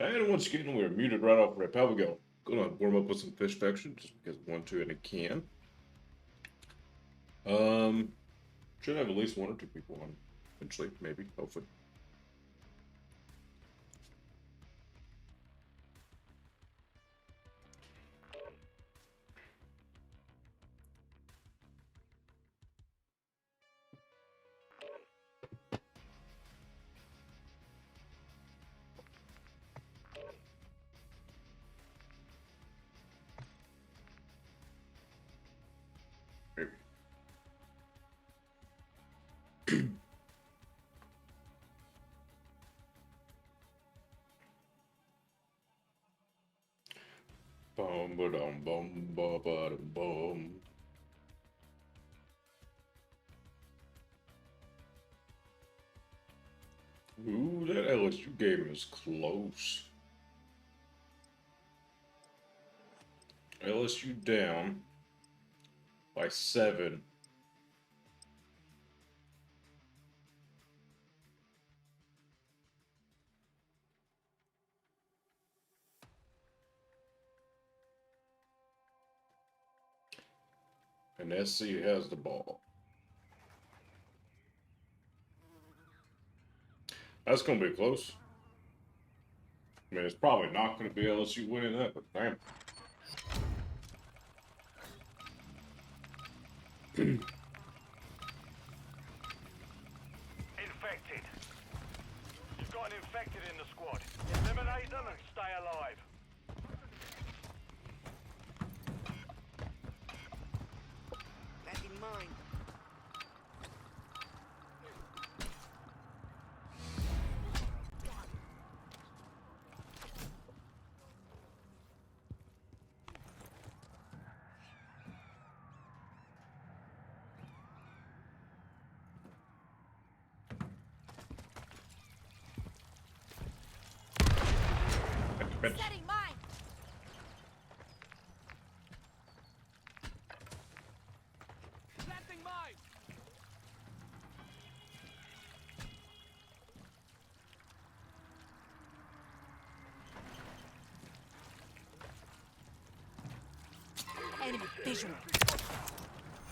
And once again, we're muted right off rip. How we go? Gonna warm up with some fish faction just because I want to and I can. Should have at least one or two people on eventually, maybe, hopefully. Maybe. Bum ba dum bum ba ba dum bum. Ooh, that LSU game is close. LSU down by 7. And SC has the ball. That's going to be close. I mean, it's probably not going to be LSU winning that, but damn. Infected. You've got an infected in the squad. Eliminate them and stay alive. That in mind. Setting mine. Planting mine. Enemy visual.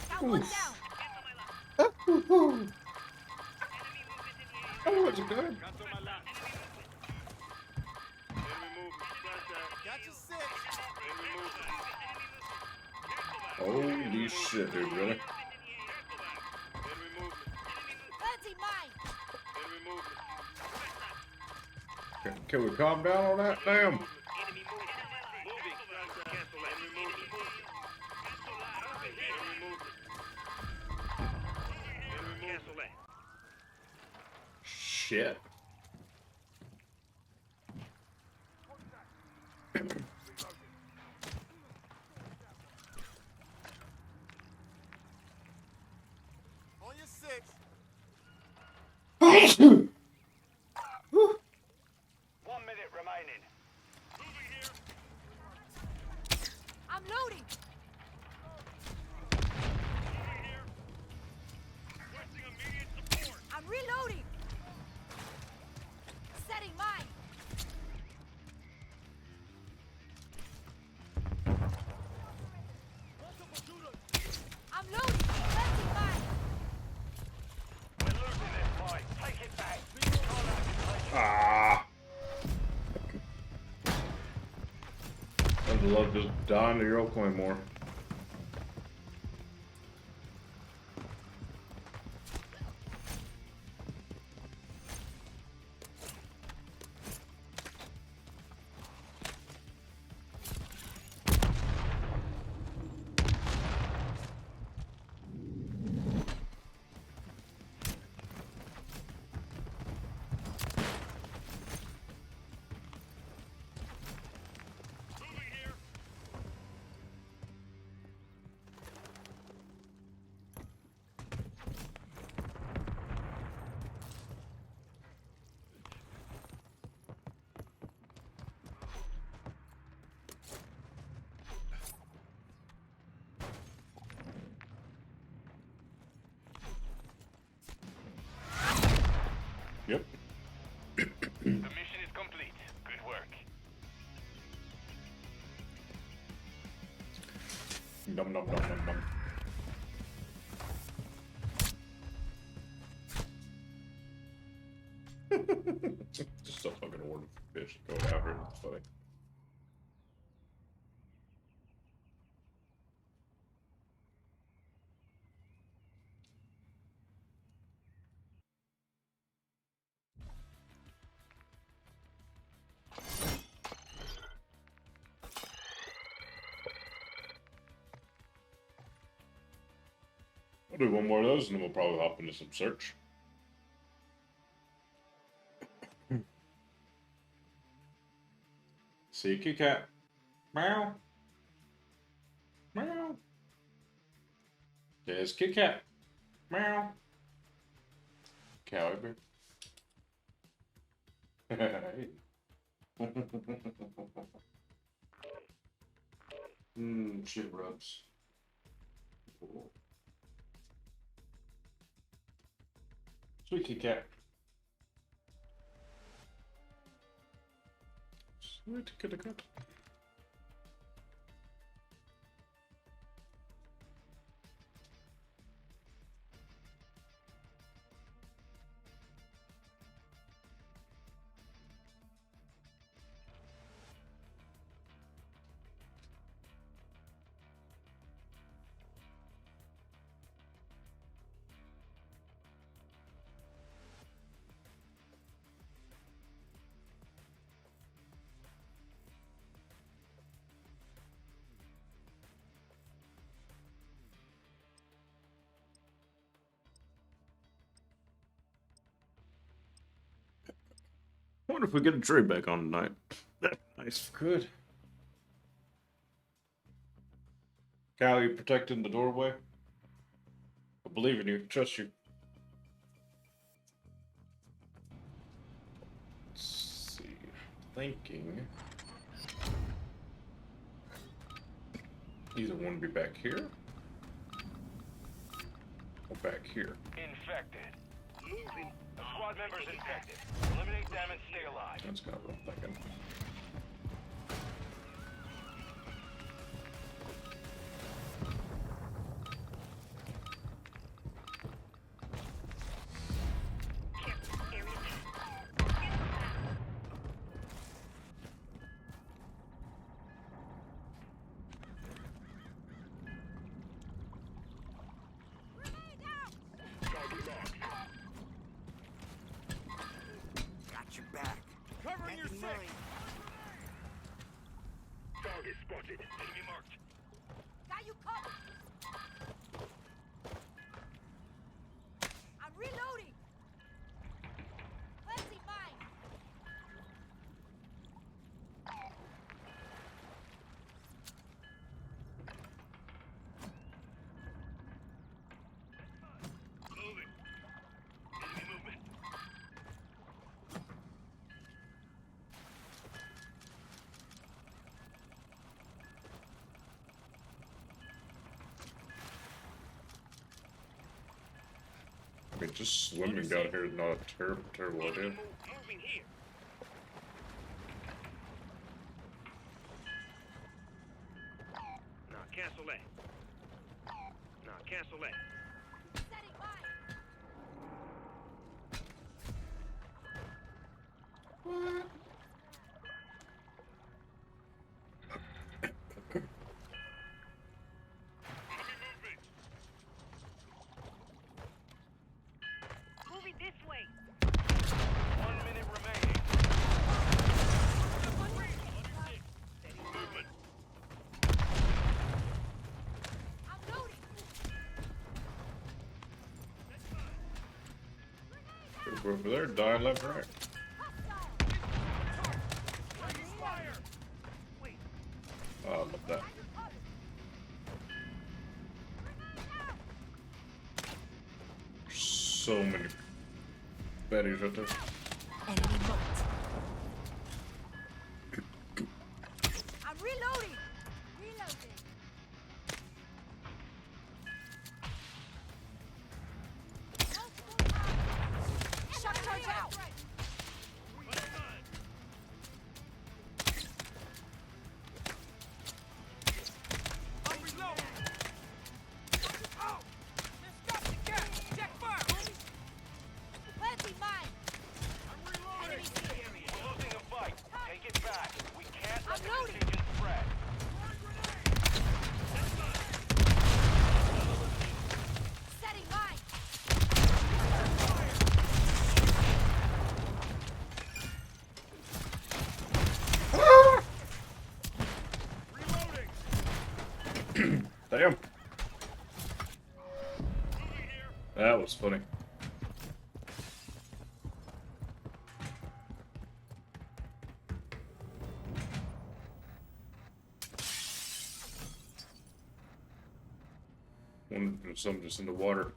Got one down. Oh, that's a good. Got your six. Holy shit, dude, really? Planting mine. Can we calm down on that? Damn. Shit. On your six. 1 minute remaining. I'm loading. I'm reloading. Setting mine. I'm loading. Planting mine. We're losing this fight. Take it back. Ah. I'd love to die under your old Claymore. Yep. The mission is complete. Good work. Num num num num num. Just a fucking order for fish going after it. It's funny. We'll do one more of those and then we'll probably hop into some search. See, Kit Kat. Meow. Meow. There's Kit Kat. Meow. Cow bear. Shit rubs. Cool. Sweet Kit Kat. Sweet Kit Kat. I wonder if we get a tree back on tonight. Nice. Good. Cal, you protecting the doorway? I believe in you. Trust you. Let's see. Thinking. Either one be back here or back here. Infected. Moving. The squad member's infected. Eliminate them and stay alive. That's kind of what I'm thinking. Got your back. Covering your That in six. mind. Target spotted. Enemy marked. Got you covered. I'm reloading. Let's see mine. Moving. Enemy movement. I mean, just swimming down here is not a terrible idea. Moving here. Nah, cancel that. Nah, cancel that. Setting mine. Moving this way. 1 minute remaining. Movement. I'm loading. Over there, die left, right. Taking fire. Oh, I love that. So many baddies right there. Enemy marked. I'm reloading. Reloading. Shock charge out. I'm reloading. mine. Enemies here. We're losing a fight. Take it back. We can't let I'm the loading. contagion spread. Setting mine. Damn. That was funny. One, some just in the water.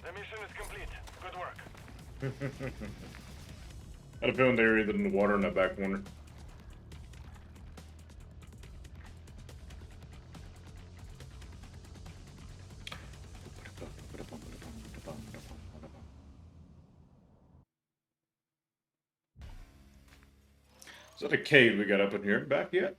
The mission is complete. Good work. I had a feeling they were either in the water or in that back corner. Is that a cave we got up in here? Back yet?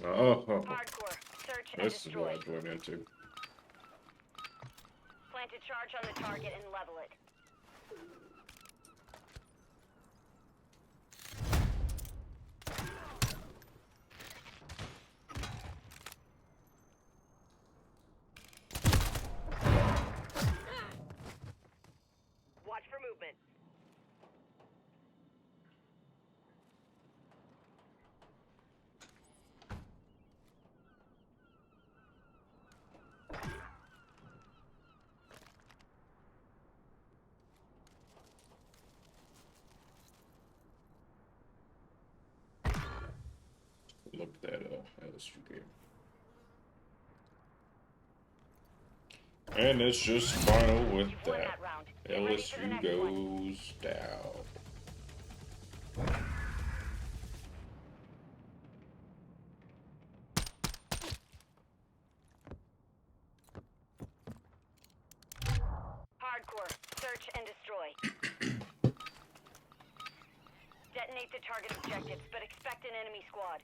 Oh, Hardcore. Search and this is what destroy. I joined into. Plant a charge on the target and level it. Watch for movement. Look that up. LSU game. And it's just final with You've won that. that round. Get ready for the LSU next one. goes down. Hardcore. Search and destroy. Detonate the target objectives, but expect an enemy squad.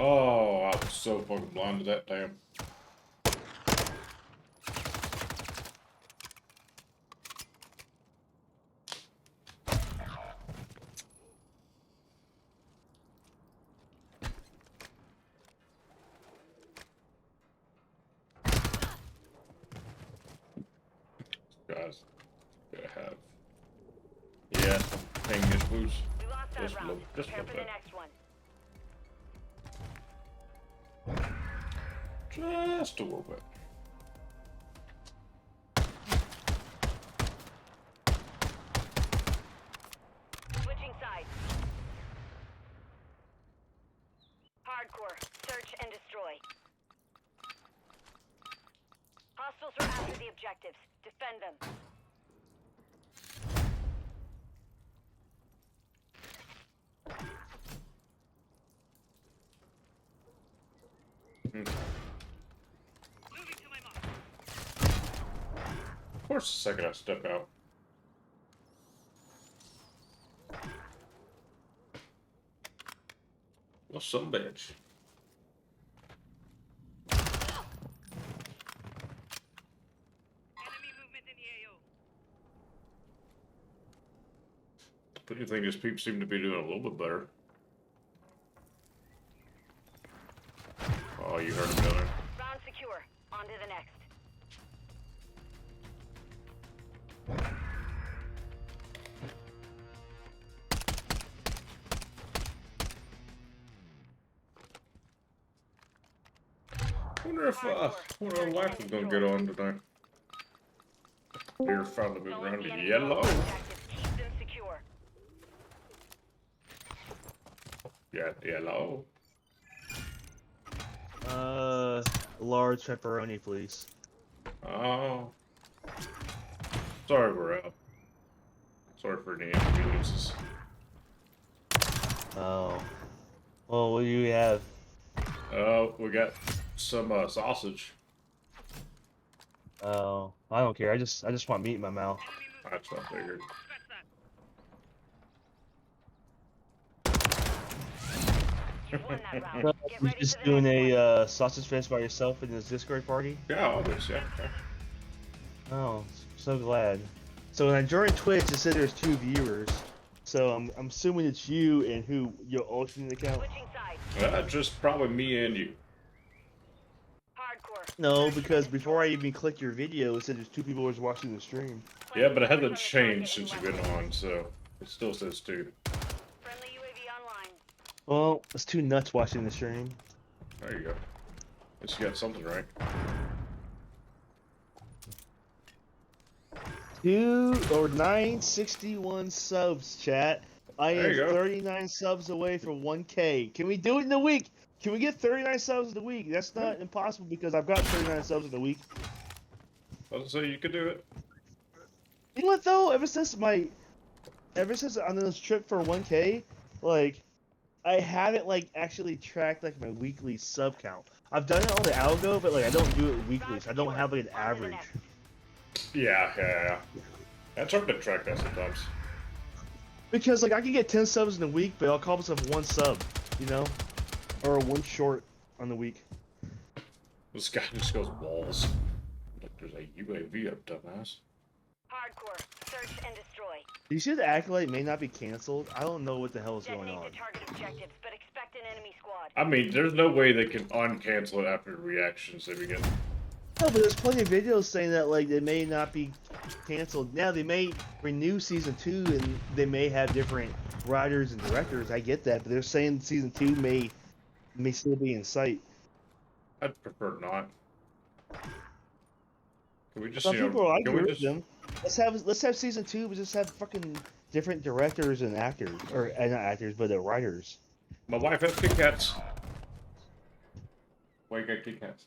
Oh, I was so fucking blind to that damn. Guys, gotta have. Yeah, hang this boots. We lost that Just round. look, just Prepare look for the at. next one. Just a little bit. Switching sides. Hardcore. Search and destroy. Hostiles are after the objectives. Defend them. Of course, the second I step out. Well, some bitch. But you think these people seem to be doing a little bit better? Oh, you heard him down there. Round secure. On to the next. Wonder if our wife is gonna get on tonight. You're finally moving around to yellow. Keep them secure. Yeah, yellow. Large pepperoni, please. Oh. Sorry we're out. Sorry for any inconveniences. Oh. Well, what do you have? We got some sausage. Oh, I don't care. I just want meat in my mouth. That's what I figured. You've won that round. So, Get you ready just for the doing next one. a sausage fest by yourself in this Discord party? Yeah, always, yeah. Oh, so glad. So when I joined Twitch, it said there's 2 viewers. So I'm assuming it's you and who your alternate account. Switching sides. Just probably me and you. Hardcore. No, because before I even clicked your video, it said there's 2 people who was watching the stream. Yeah, but it hasn't changed since you've been on, so it still says 2. Friendly UAV online. Well, it's 2 nuts watching the stream. There you go. At least you got something right. 961 subs, chat. I There am you go. 39 subs away from 1K. Can we do it in a week? Can we get 39 subs in a week? That's not impossible because I've got 39 subs in a week. I was gonna say you could do it. You know what though? Ever since I'm on this trip for 1K, like I haven't like actually tracked like my weekly sub count. I've done it on the algo, but like I don't do it weekly, so I don't have like an average. Yeah. It's hard to track that sometimes. Because like I can get 10 subs in a week, but I'll call myself 1 sub, you know, or 1 short on the week. This guy just goes balls. Like there's a UAV up, dumbass. Hardcore. Search and destroy. Do you see the Acolyte may not be canceled? I don't know what the hell is going Detonate on. the target objectives, but expect an enemy squad. I mean, there's no way they can uncancel it after the reactions they begin. No, but there's plenty of videos saying that like they may not be canceled. Now they may renew season 2 and they may have different writers and directors. I get that, but they're saying season 2 may still be in sight. I'd prefer not. Can we just, Some people are can arguing we with just... them. Let's have season 2, but just have fucking different directors and actors, or not actors, but writers. My wife has Kit Kats. Why you got Kit Kats?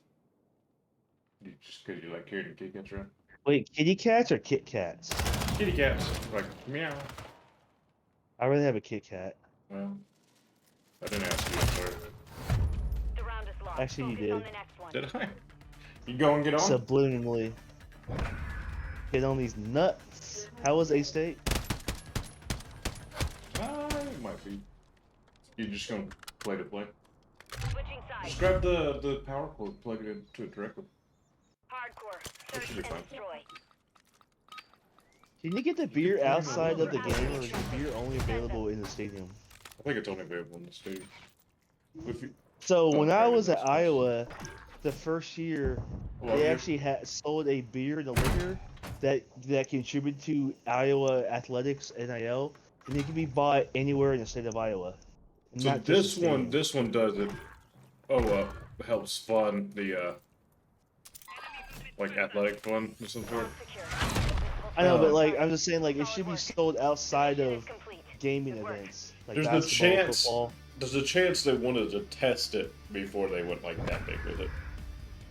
Just because you like carrying Kit Kats around? Wait, kitty cats or Kit Kats? Kitty cats. Like, meow. I really have a Kit Kat. Well, I didn't ask you, I'm sorry. The round is lost. Actually, you Focus did. on the next one. Did I? You go and get on? Subliminally. Get on these nuts. How was A-State? It might be. You're just gonna play to play. Switching sides. Just grab the power cord, plug it into it directly. Hardcore. That Search should be and fine. destroy. Can you get the beer outside of the game, or is the beer only available in the stadium? I think it's only available in the stadium. If you, So when I okay, was at that's Iowa, the first year, Well, they you- actually had sold a beer and a liquor that contributed to Iowa athletics NIL, and it can be bought anywhere in the state of Iowa. so Not just the this one does it. Helps fund the like athletic fund of some sort. Secure. I know, but Oh. like I'm just saying, like it should be sold outside Mission of is complete. gaming Good work. events, like There's the basketball, chance. football. There's a chance they wanted to test it before they went like that big with it.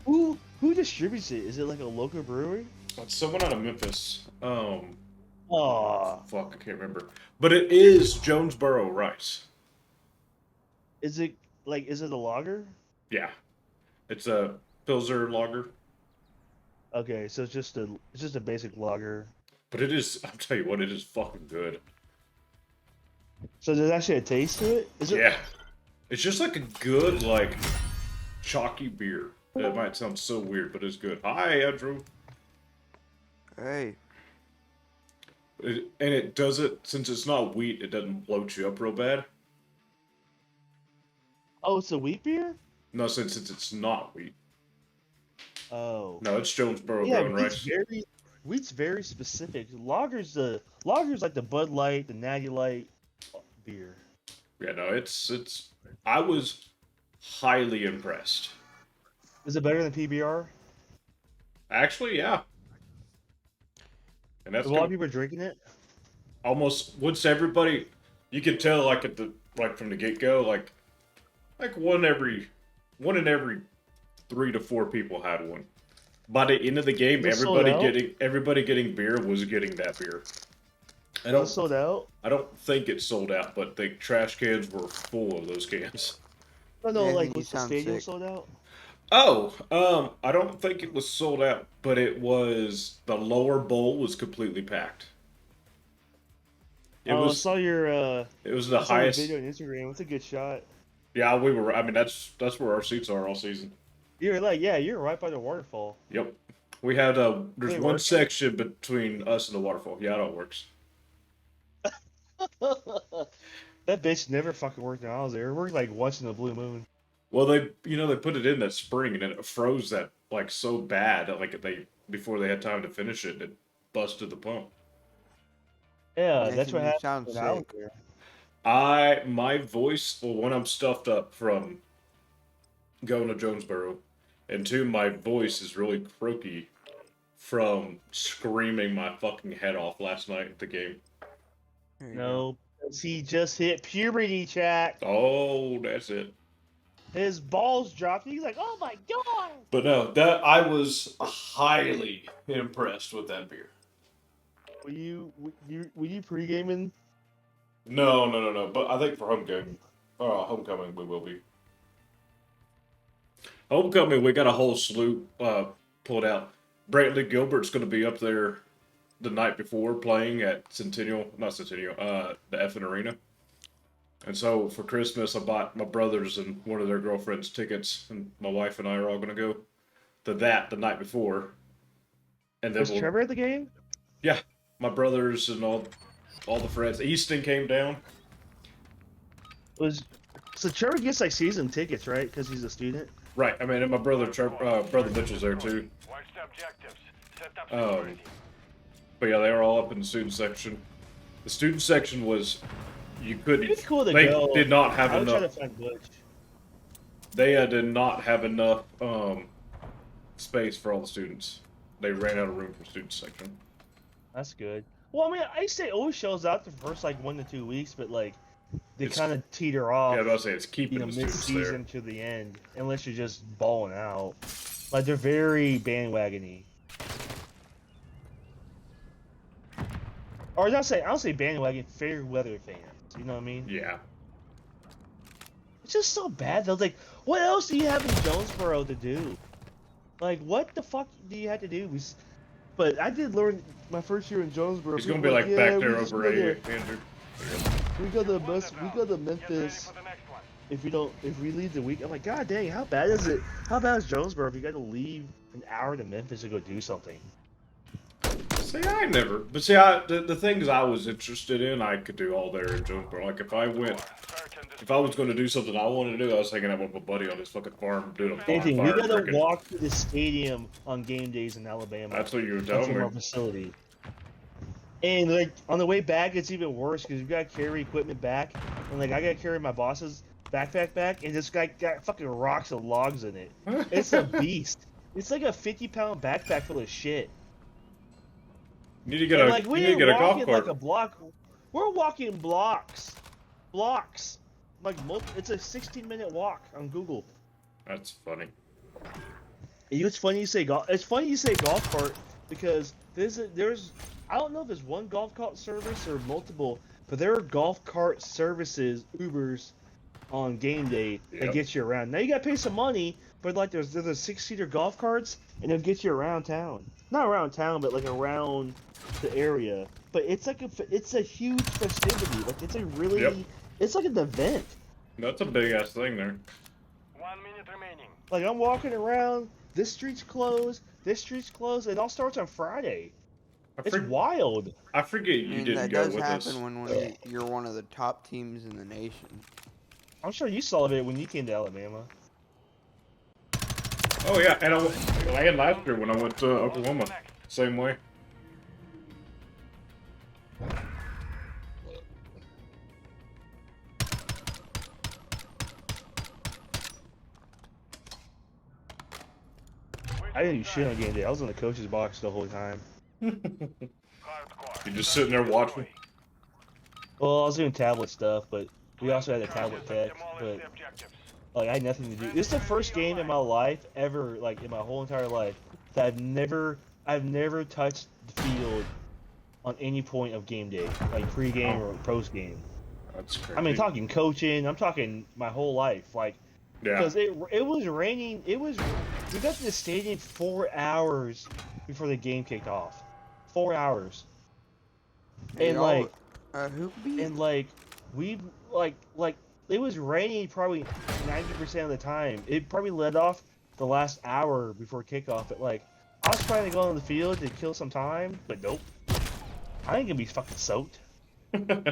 Who distributes it? Is it like a local brewery? It's someone out of Memphis. Aw, Fuck, I can't remember. But it is Jonesboro Rice. is it a lager? Yeah. It's a Pilsner lager, Okay, so it's just a basic lager. but it is. I'll tell you what, it is fucking good. So there's actually a taste to it. Is it? Yeah, it's just like a good like chalky beer. It might sound so weird, but it's good. Hi, Andrew. Hey, And it does it since it's not wheat. It doesn't bloat you up real bad. Oh, it's a wheat beer. No, since it's not wheat. Oh. No, it's Jonesboro Yeah, grown rice. wheat's very specific. Lager's like the Bud Light, the Natty Light beer. Yeah, no, it's. I was highly impressed. Is it better than PBR? Actually, yeah. And that's A lot of com- people are drinking it. almost once everybody. You can tell like at the from the get go like one in every 3 to 4 people had one. By the end of the game, It sold out? everybody getting beer was getting that beer. It's sold out. I don't think it sold out, but the trash cans were full of those cans. No, Yeah, like you was the sound stadium sick. sold out? Oh, I don't think it was sold out, but it was the lower bowl was completely packed. It I was saw your it was the I saw your highest. video on Instagram. It's a good shot. Yeah, we were. I mean, that's where our seats are all season. You're right by the waterfall. Yep. We had there's Hey, one working? section between us and the waterfall. Yeah, it all works. That bitch never fucking worked when I was there. It worked like once in a blue moon. Well, they they put it in that spring and it froze that like so bad that like before they had time to finish it, it busted the pump. Yeah, Nathan, that's what you happened sound when I was sick. there. My voice, well, when I'm stuffed up from going to Jonesboro, and two, my voice is really croaky from screaming my fucking head off last night at the game. There you go. No, 'cause he just hit puberty, chat. Oh, that's it. His balls dropped. He's like, "Oh my god!" But no, that I was highly impressed with that beer. Were you pre-gaming? No. But I think for homecoming we will be. Homecoming, we got a whole slew pulled out. Brantley Gilbert's going to be up there the night before playing at the Effin Arena. And so for Christmas, I bought my brothers and one of their girlfriends tickets, and my wife and I are all going to go to that the night before. And then Was Trevor at the game? yeah, my brothers and all the friends. Easton came down. So Trevor gets like season tickets, right? Because he's a student. Right. I mean, and my brother Mitchell's there too. Watch the objectives. Set up Um, security. But yeah, they were all up in the student section. The student section was you couldn't. It'd be cool to they go. did not have I would try enough. to find Butch. They did not have enough space for all the students. They ran out of room for student section. That's good. Well, I mean, I say it always shows out the first like 1 to 2 weeks, but like they It's- kind of teeter off. Yeah, I was about to say it's keeping the students there. mid-season to the end, unless you're just balling out. Like they're very bandwagony. Or I don't say bandwagon, fair weather fans. You know what I mean? Yeah. It's just so bad though. Like, what else do you have in Jonesboro to do? Like, what the fuck do you have to do? But I did learn my first year in Jonesboro. He's gonna people be were like back "Yeah, there we just over go a there. Andrew. We go to Close bus. it We out. go to Get ready Memphis. for the next one. If we leave the week, I'm like, God dang, how bad is it? How bad is Jonesboro if you got to leave an hour to Memphis to go do something? See, I never. But see, the things I was interested in, I could do all there in Jonesboro. Like if I went, Search and if I was going to do something I wanted to do, I was hanging out with my buddy on his fucking farm doing a Anything. We bonfire. gotta drinking. walk to the stadium on game days in Alabama. That's what you were That's telling from our me. facility. And like on the way back, it's even worse because you gotta carry equipment back, and like I gotta carry my boss's backpack back, and this guy got fucking rocks and logs in it. It's a beast. It's like a 50-pound backpack full of shit. You need to get And, a like we you need to didn't get a walk golf in cart. like a block. We're walking blocks. Like it's a 16-minute walk on Google. That's funny. You know, it's funny you say golf. It's funny you say golf cart because there's I don't know if there's one golf cart service or multiple, but there are golf cart services, Ubers, on game day that Yep. gets you around. Now you gotta pay some money, but like there's the 6-seater golf carts, and it'll get you around town. Not around town, but like around the area. But it's like it's a huge festivity. Like it's a really, Yep. it's like an event. That's a big ass thing there. 1 minute remaining. Like I'm walking around, this street's closed, this street's closed. It all starts on Friday. It's wild. I forget I you mean, didn't that go does with us. happen when you're one of the top teams in the nation. I'm sure you saw it when you came to Alabama. Oh yeah, and I had last year when I went to Oklahoma. Same way. I didn't do shit on game day. I was in the coach's box the whole time. You're just sitting there watching. Well, I was doing tablet stuff, but we also had a tablet tech. But like, I had nothing to do. This is the first game in my life ever, like in my whole entire life, that I've never touched the field on any point of game day, like pre-game or post-game. That's crazy. I mean, talking coaching. I'm talking my whole life, like. Yeah. Because it was raining. We got to the stadium 4 hours before the game kicked off. 4 hours. Hey, And y'all, like, who beat? and like, we like it was raining probably 90% of the time. It probably led off the last hour before kickoff. But like, I was trying to go on the field to kill some time, but nope. I ain't gonna be fucking soaked. Did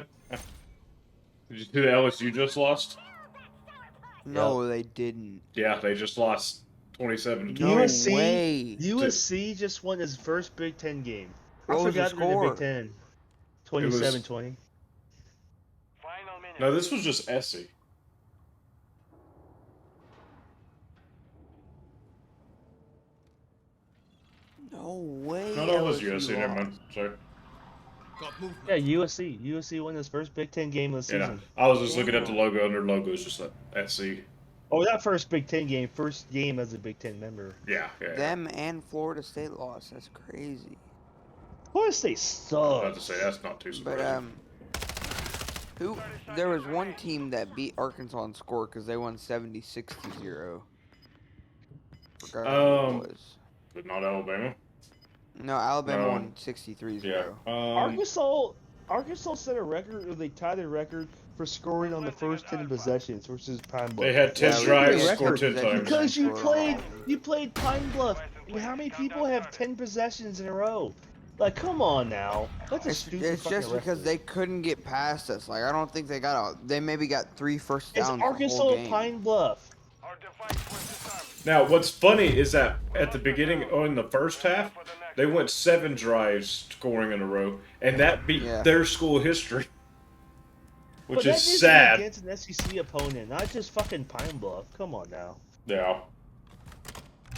you see the LSU just lost? No, they didn't. Yeah, they just lost 27 to No 20. USC way. USC just won his first Big Ten game. I What was the forgot they were in the score? Big Ten. 27-20. Final minute. No, this was just Essie. No way. No, that was LSU USC. Never mind. lost. Sorry. Got movement. Yeah, USC. USC won his first Big Ten game of the Yeah, season. I was just looking at the logo, and their logo is just that SC. Oh, that first Big Ten game, first game as a Big Ten member. Yeah, yeah. Them and Florida State lost. That's crazy. Florida State I was sucks. about to say that's not too But surprising. who? There was one team that beat Arkansas in score because they won 76-0. Forgot who it was. But not Alabama. No, Alabama No. won 63-0. Yeah. Arkansas set a record, or they tied a record for scoring on the first 10 possessions versus Pine Bluff. They had 10 Yeah, we drives, beat scored 10 record times. Because you played Pine Bluff. How many people have 10 possessions in a row? Like, come on now. That's a stupid It's fucking just because record. they couldn't get past us. Like I don't think they got out. They maybe got 3 first It's downs. the whole Arkansas game. Pine Bluff. Our device was disarmed. Now, what's funny is that at the beginning, in the first half, they went 7 drives scoring in a row, and that beat Yeah. their school history, which But that is needs to be sad. against an SEC opponent, not just fucking Pine Bluff. Come on now. Yeah.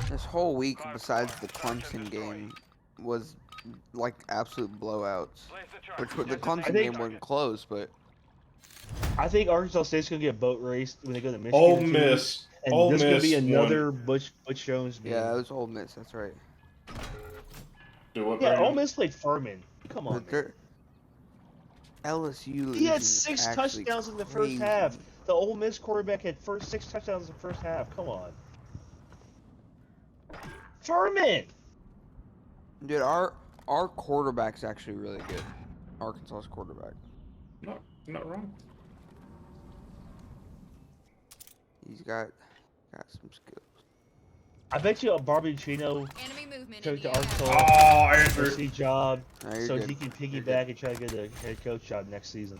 This whole week, besides the Clemson game, was like absolute blowouts. Place the charge. Which the I Clemson think- game wasn't close, but I think Arkansas State's gonna get boat raced when they go to Michigan. Ole in 2 Miss. weeks, and Ole there's gonna be Miss another won. Butch Jones game. yeah, it was Ole Miss. That's right. Do what, Yeah, Brandon? Ole Miss played Furman. Come on, But man. they're- LSU. He had is 6 actually touchdowns in the first crazy. half. The Ole Miss quarterback had 6 touchdowns in the first half. Come on. Furman! Dude, our quarterback's actually really good. Arkansas's quarterback. Not wrong. He's got some skills. I bet you Barbie Chino Enemy movement took in to the Arkansas Oh, Andrew. first job No, you're so good. he can You're piggyback and try to get a head coach job next season.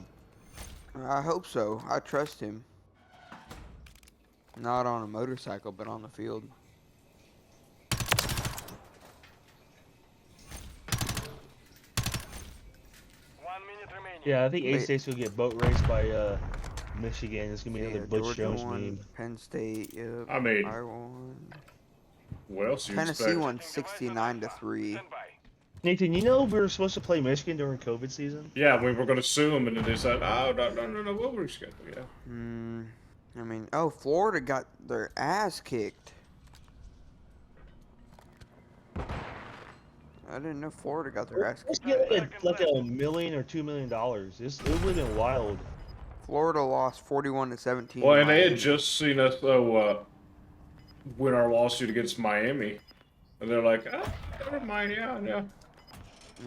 I hope so. I trust him. Not on a motorcycle, but on the field. Remaining. Yeah, I think Wait. A-State's going to get boat raced by Michigan. It's going to be another Butch Georgia Jones won, meme. Penn State, yep. I mean, Iowa won. what else you Tennessee expect? won 69-3. Stand by. Nathan, you know we were supposed to play Michigan during COVID season? Yeah, we were going to sue them, and then they said, oh, no, we'll reschedule, yeah. I mean, oh, Florida got their ass kicked. I didn't know Florida got their ass Let's kicked. get like $1 million or $2 million. It would have been wild. Florida lost 41-17. Well, to and they had Miami. just seen us win our lawsuit against Miami, and they're like, "Oh, never mind, yeah."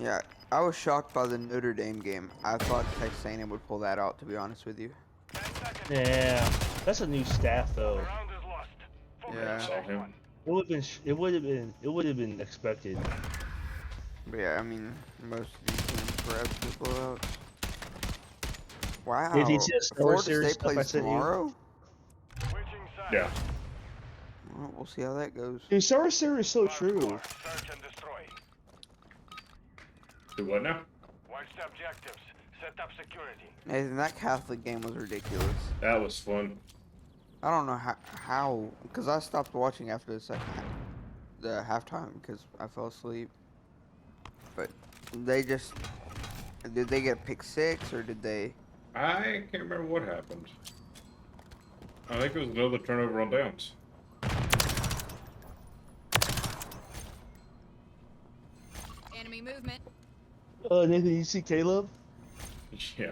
Yeah, I was shocked by the Notre Dame game. I thought Texas A&M would pull that out, to be honest with you. 10 seconds. Yeah, that's a new staff though. Round is lost. Focus Yeah. on the Saw next him. one. It would have been expected. But yeah, I mean, most of these games were absolute blowouts. Wow. Did he see the Star Florida Series State stuff I plays sent you? tomorrow? Switching sides. Yeah. Well, we'll see how that goes. Dude, Star Series is so Fire true. score. Search and destroy. Do what now? Watch the objectives. Set up security. Nathan, that Catholic game was ridiculous. That was fun. I don't know how, because I stopped watching after the halftime because I fell asleep. But did they get pick six or did they? I can't remember what happened. I think it was another turnover on downs. Enemy movement. Nathan, you see Caleb? Yeah,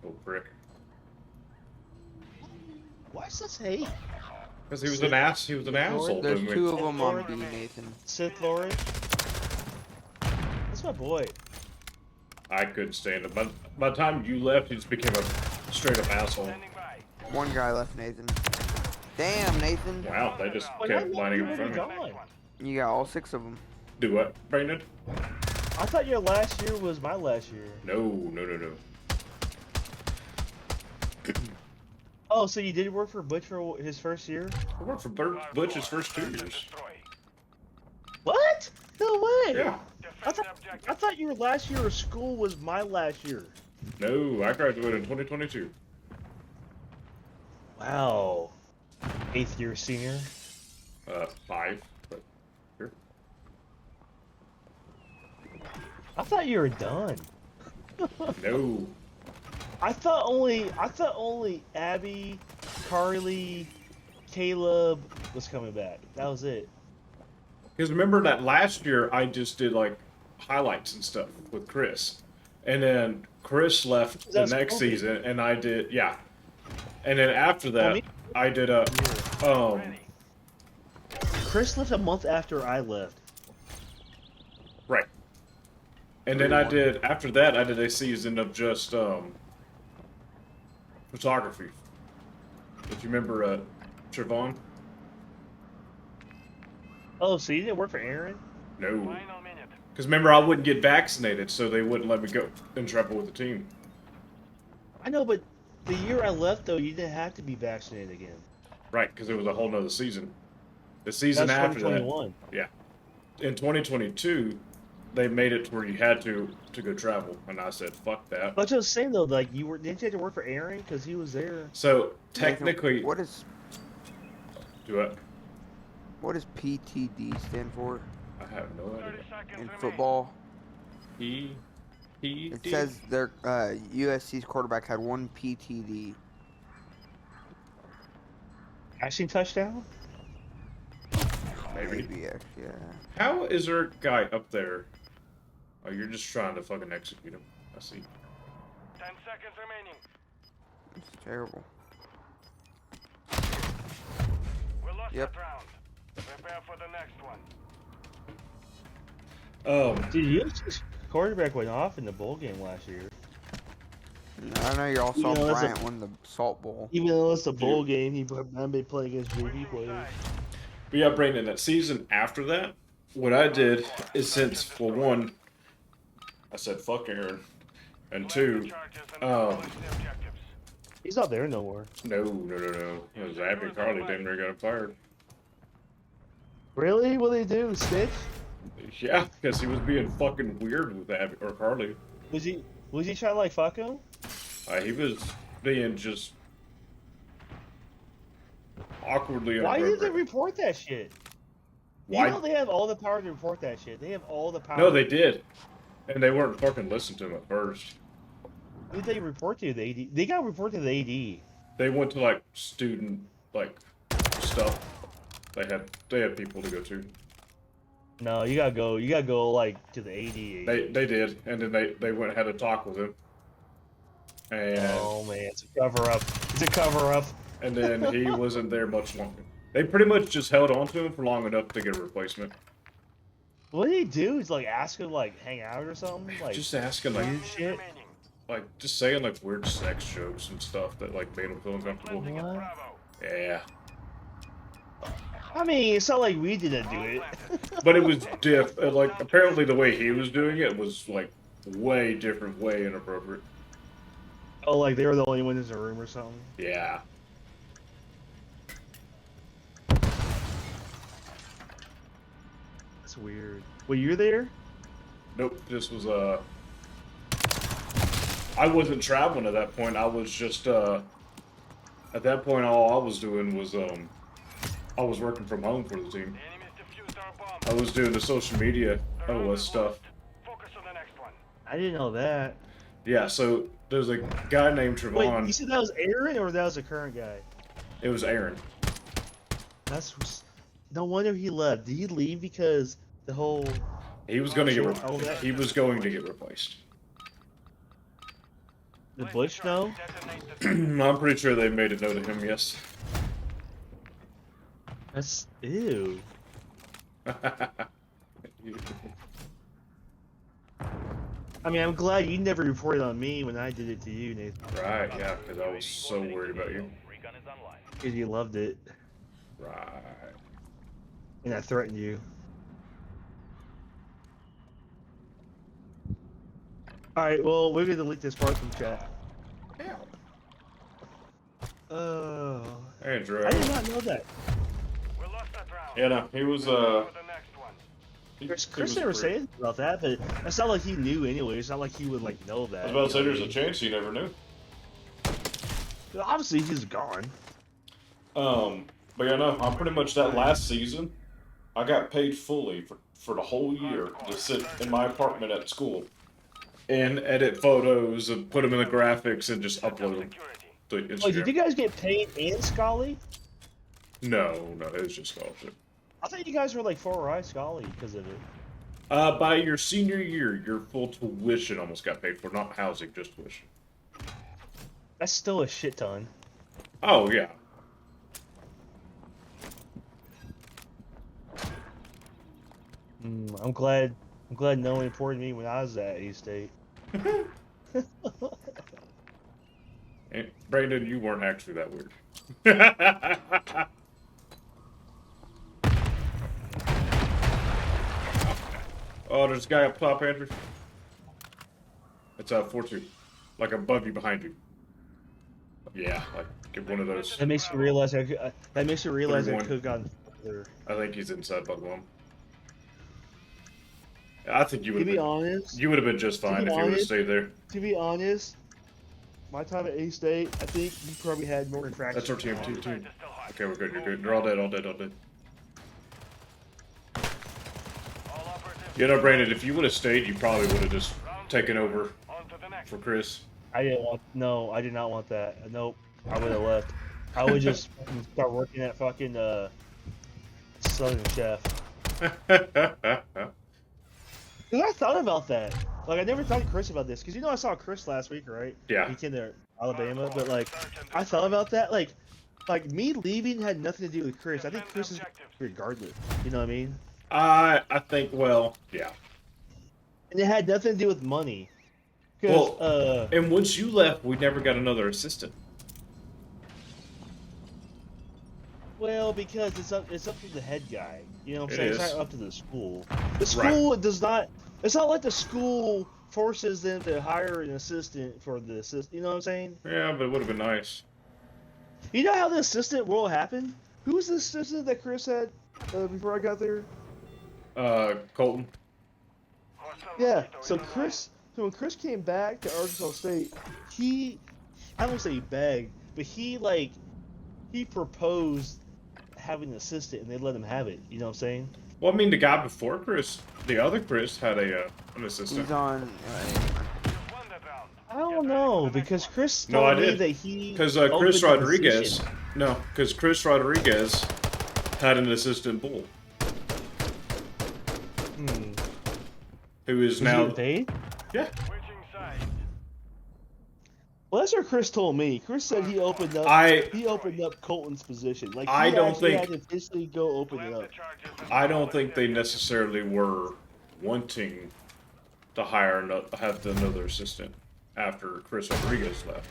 little prick. Why is this hate? Because he was an ass. He was an asshole. There's to me. two of them on B, Nathan. Sith Lord? That's my boy. I couldn't stand him. By the time you left, he just became a straight up asshole. Standing by. One guy left, Nathan. Damn, Nathan. Wow, they just When I kept left, lining you up in were front of me. gone. You got all six of them. Do what, Brandon? I thought your last year was my last year. No. Oh, so you did work for Butch for his first year? I worked for Butch's first 2 years. Destroy. What? No way! Yeah. Defend the objective. I thought your last year of school was my last year. No, I graduated in 2022. Wow. 8th year senior. 5. But sure. I thought you were done. No. I thought only Abby, Carly, Caleb was coming back. That was it. Because remember that last year I just did like highlights and stuff with Chris, and then Chris left the That's next COVID. season, and I did and then after that me- I did Ready. Chris left a month after I left. right, and then I did after that I did a season of just photography. If you remember Trevon? Oh, so you didn't work for Aaron? No, Final minute. because remember I wouldn't get vaccinated, so they wouldn't let me go and travel with the team. I know, but the year I left though, you didn't have to be vaccinated again. Right, because it was a whole nother season. The season That's after that. 2021. In 2022, they made it to where you had to go travel, and I said, "Fuck that." But I was saying though, like didn't you have to work for Aaron because he was there? So Nathan, technically, what does PTD stand for I have no 30 idea. seconds in remaining. football? He It did. says their USC's quarterback had 1 PTD. Passing touchdown? Maybe. Maybe actually, yeah. How is there a guy up there? Oh, you're just trying to fucking execute him. I see. 10 seconds remaining. It's terrible. We lost Yep. that round. Prepare for the next one. Dude, USC's quarterback went off in the bowl game last year. I know you all saw You know, that's a- Bryant win the Salt Bowl. Even though it's a bowl game, he might be playing against JV Switching players. sides. But yeah, Brandon, that season after that, what I did is since, for one, I said fuck Aaron, and Collect two, the charges and um, demolish the objectives. He's not there no more. no. It was Abby and Carly didn't really got fired. Really? What did they do? Snitch? Yeah, because he was being fucking weird with Abby or Carly. Was he trying to like fuck him? He was being just awkwardly Why did they inappropriate. report that shit? Why? You know they have all the power to report that shit. They have all the power. No, they did, and they weren't fucking listening to him at first. Who did they report to? The AD? They got reported to the AD. They went to like student stuff. They had people to go to. No, you gotta go. You gotta go like to the AD. They did, and then they went and had a talk with him. And Oh man, it's a cover up. It's a cover up. and then he wasn't there much longer. They pretty much just held on to him for long enough to get a replacement. What did he do? He's like ask him to like hang out or something? Like Just asking like weird shit. just saying like weird sex jokes and stuff that like made him feel uncomfortable. What? Yeah. I mean, it's not like we didn't do it. But it was like apparently the way he was doing it was like way different, way inappropriate. Oh, like they were the only ones in the room or something? Yeah. That's weird. Well, you're there? Nope, this was I wasn't traveling at that point. I was just at that point all I was doing was I was working from home for the team. I was doing the social media OS stuff. Focus on the next one. I didn't know that. Yeah, so there's a guy named Trevon. Wait, you said that was Aaron or that was a current guy? It was Aaron. That's no wonder he left. Did he leave because the whole He was going to get all that? he was going to get replaced. The Bush no? Detonate the I'm pretty sure they made a note of him. Yes. That's ew. I mean, I'm glad you never reported on me when I did it to you, Nathan. Right, yeah, because I was so worried about you. recon is online. Because you loved it, Right. and I threatened you. Alright, well, we're gonna delete this part from chat. Oh. Andrew. I did not know that. We lost that round. Yeah, no, he was For the next one. Chris never said anything about that, but it's not like he knew anyway. It's not like he would, like, know that. I was about to say you know there's what a chance you never knew. I mean? Obviously, he's gone. But yeah, no, I'm pretty much that last season. I got paid fully for the whole year to sit in my apartment at school and edit photos and put them in the graphics and just upload them to Instagram. Wait, did you guys get paid and Scully? No, it was just scholarship. I thought you guys were like 4i Scully because of it. By your senior year, your full tuition almost got paid for, not housing, just tuition. That's still a shit ton. Oh yeah. I'm glad no one reported me when I was at A State. And Brandon, you weren't actually that weird. Oh, there's a guy up top, Andrew. It's 4-2. Like above you, behind you. Yeah, like get one of those. That makes me realize I could, that makes me realize I 31. could have gone further. I think he's inside Buckle. I think you To would be have been, honest, you would have been just fine if you would have stayed there. My time at A State, I think you probably had more infractions. That's our team, team. Okay, we're good, you're good. They're all dead, all dead. All operatives You know, Brandon, if you would have stayed, you probably would have just taken over on to the next. for Chris. I didn't want. No, I did not want that. Nope. I would have left. I would just fucking start working at fucking Southern Chef. Cause I thought about that. Like I never talked to Chris about this. Cause you know I saw Chris last week, right? Yeah. He came to Alabama, but like I thought about that. Like me leaving had nothing to do with Chris. I think Chris is regardless. You know what I mean? I think, well, yeah. And it had nothing to do with money. Well, and once you left, we never got another assistant. Well, because it's up to the head guy. You know what I'm It saying? is. It's not up to the school. The school does not. It's not like the school forces them to hire an assistant for the assistant. You know what I'm saying? Yeah, but it would have been nice. You know how the assistant role happened? Who was the assistant that Chris had before I got there? Colton. Yeah. So when Chris came back to Arkansas State, I don't say he begged, but he proposed having an assistant, and they let him have it. You know what I'm saying? Well, I mean, the guy before Chris, the other Chris, had an assistant. He's on. I don't know because Chris No, told I me did. that he Because opened Chris the Rodriguez. position. No, because Chris Rodriguez had an assistant bull who is Was now. he getting paid? Yeah. Switching sides. Well, that's what Chris told me. Chris said he opened up. I He opened up Colton's position. Like I he don't actually think- had to physically go open it Plant the up. charges and I stall don't think they extended. necessarily were wanting to have another assistant after Chris Rodriguez left.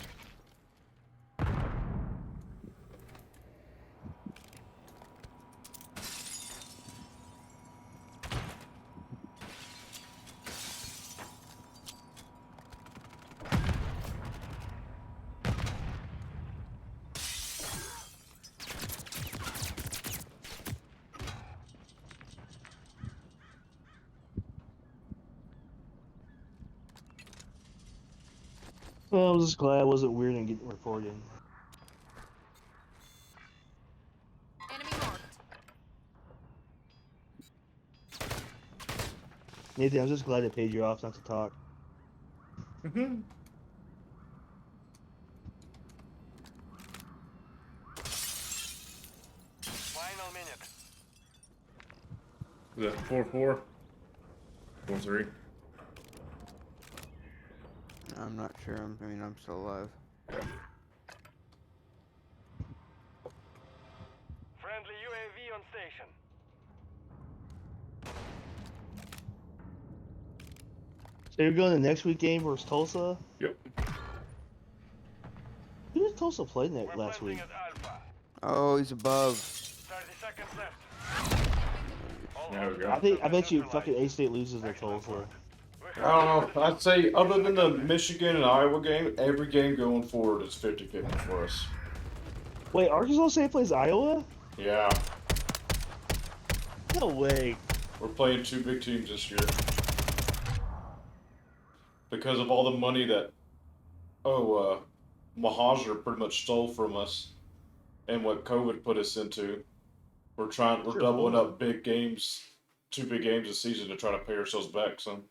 Well, I'm just glad I wasn't weird and getting reported. Enemy marked. Nathan, I'm just glad it paid you off not to talk. Final minute. Is that 4-4? 4-3? I'm not sure. I mean, I'm still alive. Friendly UAV on station. So you're going to the next week game versus Tulsa? Yep. Who did Tulsa play We're last planting week? at Alpha. Oh, he's above. 30 seconds left. All There we go. hostiles I bet you neutralized. fucking A-State loses to Tulsa. We're I don't know. I'd say other than the Michigan and Iowa game, every game going forward is 50-50 for us. Wait, Arkansas State plays Iowa? Yeah. No way. We're playing two big teams this year. Because of all the money that Mahajer pretty much stole from us and what COVID put us into. We're Sure, doubling well. up big games, two big games this season to try to pay ourselves back some.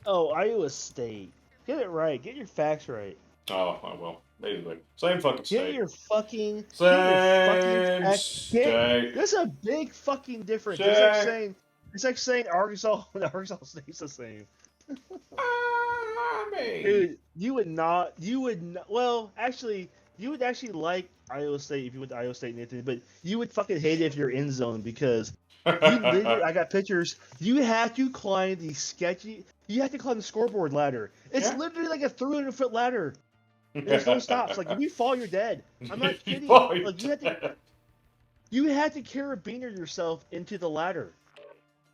Oh, Iowa State. Get it right. Get your facts right. Oh, well. Anyway, same fucking Get state. your fucking. Same facts. state. There's a big fucking difference. State. It's like saying Arkansas and Arkansas State's the same. I mean, Dude, you would not. Well, actually, you would actually like Iowa State if you went to Iowa State, Nathan. But you would fucking hate it if you're in zone because you literally. I got pictures. You have to climb the sketchy. You have to climb the scoreboard ladder. It's Yeah. literally like a 300-foot ladder. There's no stops. Like if you fall, you're dead. I'm not kidding. Oh, you're Like you have to carabiner yourself into the ladder.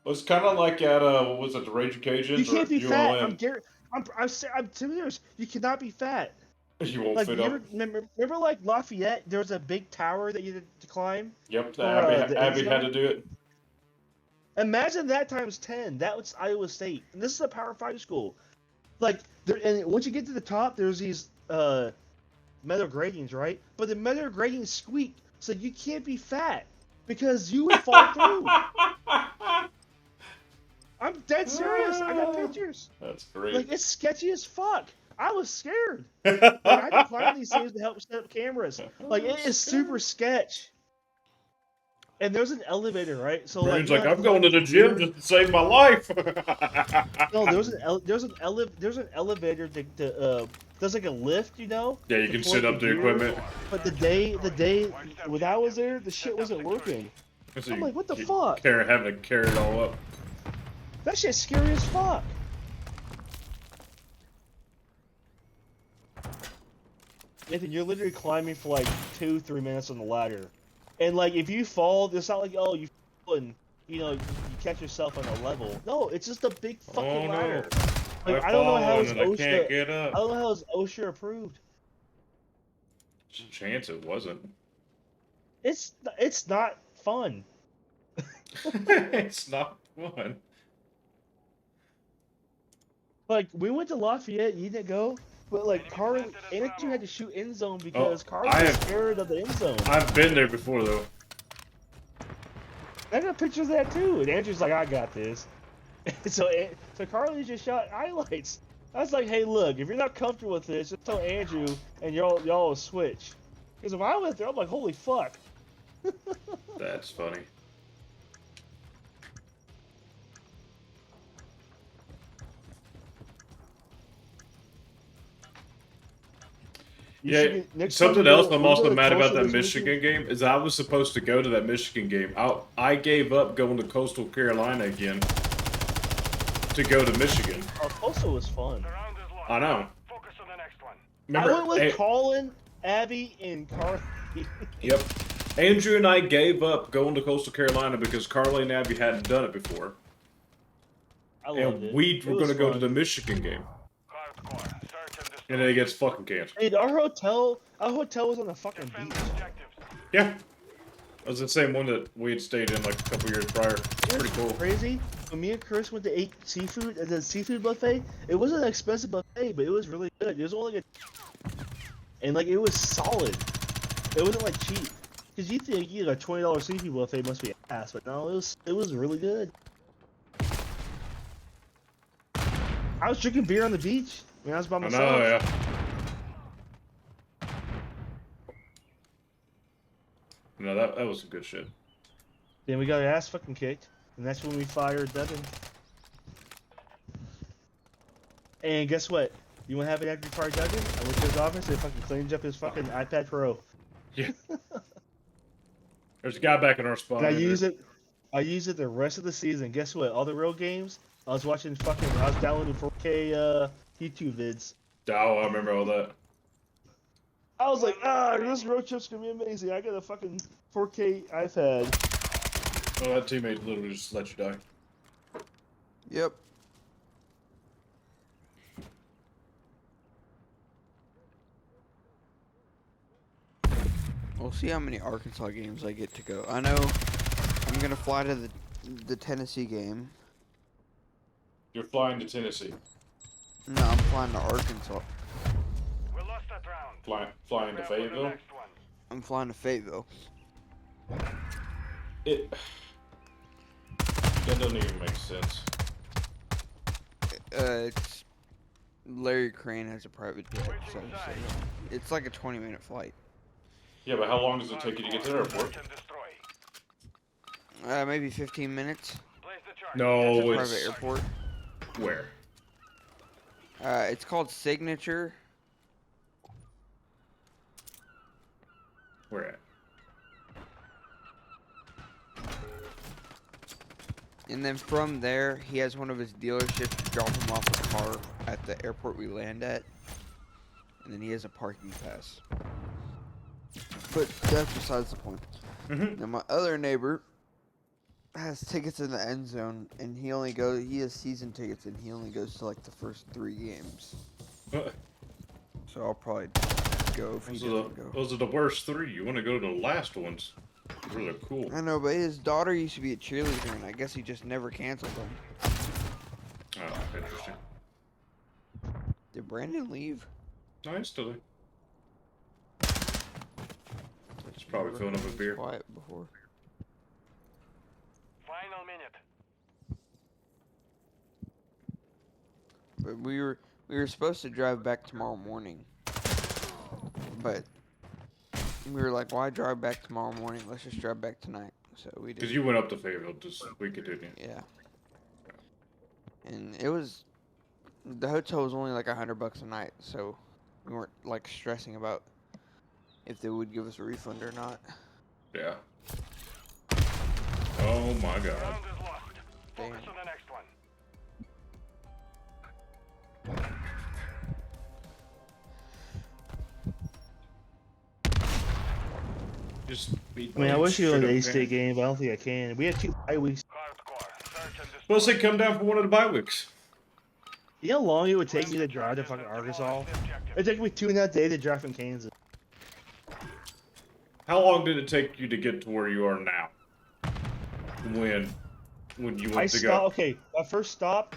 It's kind of like at what was it, the Raging Cajuns? You can't or be fat. ULM. I'm serious. You cannot be fat. You won't Like fit you up. remember like Lafayette, there was a big tower that you had to climb. Yep, for, Abby the had end to do it. Imagine that times 10. That was Iowa State, and this is a Power 5 school. Like, and once you get to the top, there's these metal gratings, right? But the metal gratings squeak, so you can't be fat because you would fall through. I'm dead serious. I got pictures. That's great. Like it's sketchy as fuck. I was scared. Like, I had to climb these things to help set up cameras. Like it is super sketch. And there's an elevator, right? So Brian's you like, have I'm going to the climb gym here. just to save my life. No, there's an elevator that does like a lift, you know? Yeah, you to can pull set up up the gear. equipment. But the day when I was there, the shit wasn't working. So I'm you like, what the keep fuck? having to carry it all up. That shit's scary as fuck. Nathan, you're literally climbing for like 2-3 minutes on the ladder, and like if you fall, it's not like you fall and you catch yourself on a level. No, it's just a big fucking Oh, no. ladder. Like I don't know how it's and I can't OSHA. get I up. don't know how it's OSHA approved. There's a chance it wasn't. It's not fun. It's not fun. Like we went to Lafayette, you didn't go, but like Carly, Andrew had to shoot end zone because Carly I was have- scared of the end zone. I've been there before though. I got pictures of that too, and Andrew's like, I got this. so Carly just shot highlights. I was like, hey, look, if you're not comfortable with this, just tell Andrew, and y'all will switch. Because if I went there, I'm like, holy fuck. That's funny. Yeah, next time something we go else to- I'm we go also to mad about Coastal that this weekend- Michigan game is I was supposed to go to that Michigan game. I gave up going to Coastal Carolina again to go to Michigan. Oh, Coastal was fun. The round is lost. I know. Focus on the next one. Remember, I went with A- Colin, Abby, and Carly. Yep. Andrew and I gave up going to Coastal Carolina because Carly and Abby hadn't done it before. I loved And it. we It were was going to go to fun. the Michigan game. Hardcore. Search and destroy. And then it gets fucking canceled. Hey, our hotel was on the fucking Defend beach. the objectives. Yeah. It was the same one that we had stayed in like a couple years prior. It's pretty cool. Crazy. When me and Chris went to eat seafood at the seafood buffet, it wasn't an expensive buffet, but it was really good. It was only and like it was solid. It wasn't like cheap. Cause you think a $20 seafood buffet must be ass, but no, it was really good. I was drinking beer on the beach. I mean, I was by I myself. know, yeah. No, that was some good shit. Then we got our ass fucking kicked, and that's when we fired Devin. And guess what? You want to have it after you fire Devin? I went to his office and fucking cleaned up his fucking iPad Pro. Yeah. There's a guy back in our spot. And I Andrew. used it. I used it the rest of the season. Guess what? All the real games. I was downloading 4K YouTube vids. Oh, I remember all that. I was like, this road trip's gonna be amazing. I got a fucking 4K iPad. Oh, that teammate literally just let you die. Yep. We'll see how many Arkansas games I get to go. I know I'm gonna fly to the Tennessee game. You're flying to Tennessee. No, I'm flying to Arkansas. We lost that round. Flying to Prepare for the Fayetteville. next one. I'm flying to Fayetteville. That doesn't even make sense. It's Larry Crane has a private jet, so it's like a 20-minute flight. Yeah, but how long does it take you to get to the airport? Search and destroy. Maybe 15 minutes. Place the charge. No, Private it's airport. where? It's called Signature. Where at? And then from there, he has one of his dealerships to drop him off a car at the airport we land at. And then he has a parking pass. But that's besides the point. Now my other neighbor has tickets in the end zone, and he has season tickets, and he only goes to like the first 3 games. So I'll probably go if he doesn't go. Those are the worst 3. You want to go to the last ones. Really cool. I know, but his daughter used to be a cheerleader, and I guess he just never canceled them. Oh, interesting. Did Brandon leave? No, he's still there. He's probably filling up a beer. Quiet before. Final minute. But we were supposed to drive back tomorrow morning. But we were like, why drive back tomorrow morning? Let's just drive back tonight. So we did. Because you went up to Fayetteville this weekend, didn't you? Yeah. And the hotel was only like $100 a night, so we weren't like stressing about if they would give us a refund or not. Yeah. Oh my god. Round is lost. Damn. Focus on the next one. I mean, I wish you could go to the A-State game, but I don't think I can. We have 2 bye weeks. Hardcore. Search and destroy. Well, say come down for one of the bye weeks. You know how long it would take me to drive to fucking Arkansas? It'd take me 2.5 days to drive from Kansas. How long did it take you to get to where you are now? When you went to go? Okay, my first stop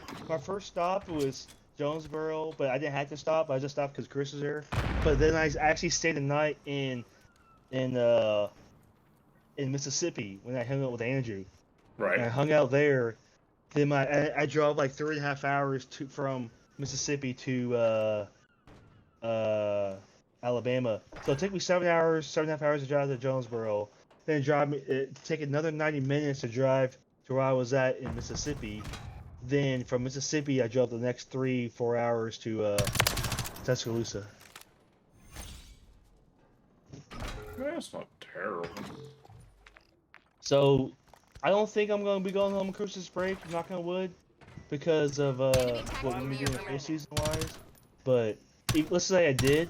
was Jonesboro, but I didn't have to stop. I just stopped because Chris was there. But then I actually stayed the night in Mississippi when I hung out with Andrew. And I Right. hung out there. Then I drove like 3.5 hours from Mississippi to Alabama. So it took me 7.5 hours to drive to Jonesboro. Then take another 90 minutes to drive to where I was at in Mississippi. Then from Mississippi, I drove the next 3-4 hours to Tuscaloosa. That's not terrible. So, I don't think I'm gonna be going home on Christmas break. Knock on wood, because of what we're gonna be doing postseason wise. But let's say I did,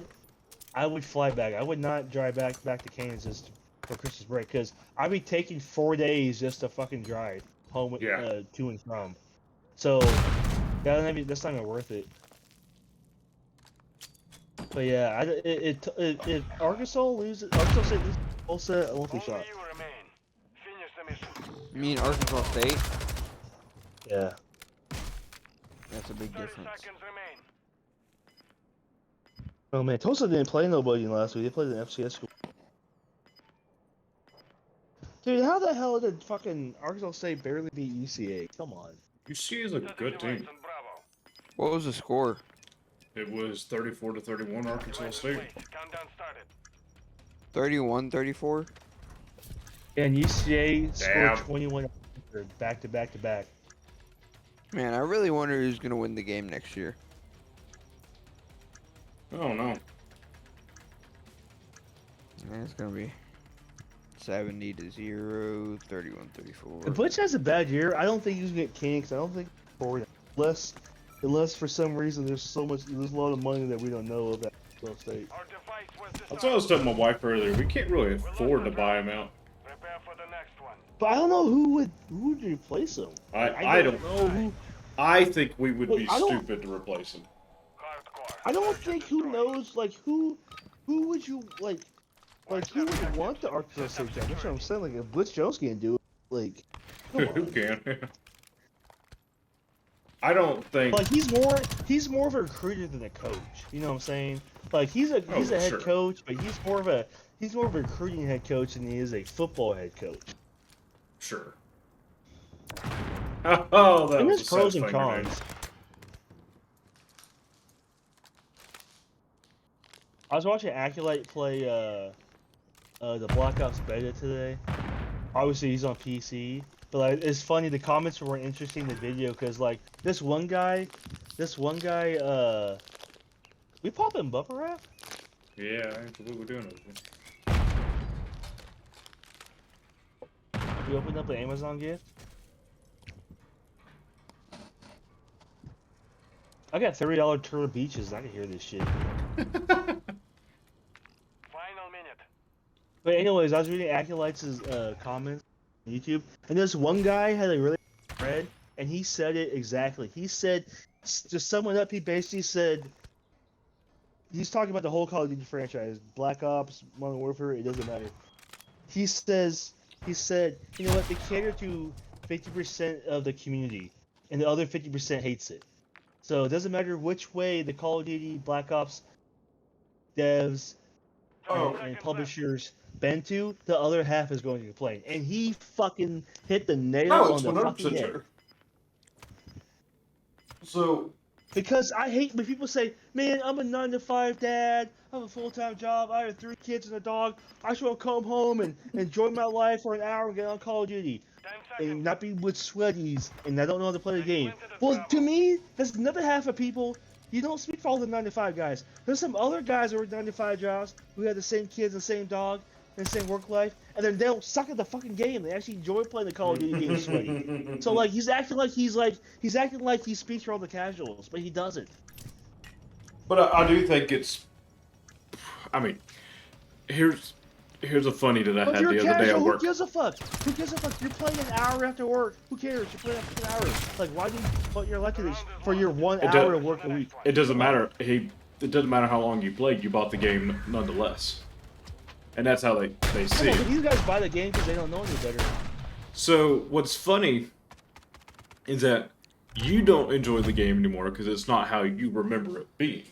I would fly back. I would not drive back to Kansas for Christmas break because I'd be taking 4 days just to fucking drive home Yeah. to and from. So that's not even worth it. But yeah, if Arkansas State loses Tulsa, I won't be Only shocked. you remain. Finish the mission. You mean Arkansas State? Yeah. That's a big 30 difference. seconds remain. Oh man, Tulsa didn't play nobody last week. They played an FCS school. Dude, how the hell did fucking Arkansas State barely beat UCA? Come on. UC is a good team. Bravo. What was the score? It was 34-31 Arkansas State. Countdown started. 31-34? And UCA scored Damn. 21 back to back to back. Man, I really wonder who's gonna win the game next year. Oh no. Yeah, it's gonna be 70-0, 31-34. If Butch has a bad year, I don't think he's gonna get kinked. I don't think unless for some reason there's a lot of money that we don't know about Arkansas State. Our device was That's what I designed. was telling my wife earlier. We can't really afford to buy him out. Prepare for the next one. But I don't know who would replace him. I don't know who. I think we would Look, be I don't- stupid to replace him. Hardcore. I don't Search and think who destroy. knows who would you like who would want the Arkansas State job? That's what I'm saying. Like if Blitz Jones can't do it, like come Who on. can? I don't think. Like he's more of a recruiter than a coach. You know what I'm saying? Like he's a head sure. coach, but he's more of a recruiting head coach than he is a football head coach. Sure. Oh, that And was there's a pros sad and thing to do. cons. I was watching Acolyte play the Black Ops beta today. Obviously he's on PC, but like it's funny. The comments were interesting in the video because like this one guy, we popping bumper wrap. Yeah, that's what we're doing. Over here. We opened up an Amazon gift. I got $30 Turtle Beaches. I can hear this shit. Final minute. But anyways, I was reading Acolyte's comments on YouTube, and this one guy had a really thread, and he said it exactly. He said, to sum it up, he basically said, he's talking about the whole Call of Duty franchise, Black Ops, Modern Warfare, it doesn't matter. He said, you know what, they cater to 50% of the community, and the other 50% hates it. So it doesn't matter which way the Call of Duty, Black Ops devs and publishers bend to, the other half is going to complain. And he fucking hit the nail No, on it's the 100% fucking head. true. So, Because I hate when people say, man, I'm a 9-to-5 dad, I have a full-time job, I have 3 kids and a dog, I just want to come home and enjoy my life for an hour and get on Call of Duty. 10 And seconds. not be with sweaties, and I don't know how to play the game. Well, to me, that's another half of people. You don't speak for all the 9-to-5 guys. There's some other guys who work 9-to-5 jobs who have the same kids, the same dog, and the same work life, and then they don't suck at the fucking game. They actually enjoy playing the Call of Duty game sweaty. So like he's acting like he speaks for all the casuals, but he doesn't. but I do think it's. I mean, here's a funny that I But had you're the a other day casual. at Who work. gives a fuck? Who gives a fuck? You're playing an hour after work. Who cares? You're playing after an hour. Like why do you put your elected for your 1 It hour does- to work a week? It doesn't matter. It doesn't matter how long you played. You bought the game nonetheless, and that's how they see Come on, it. these guys buy the game because they don't know any better. So what's funny is that you don't enjoy the game anymore because it's not how you remember it being.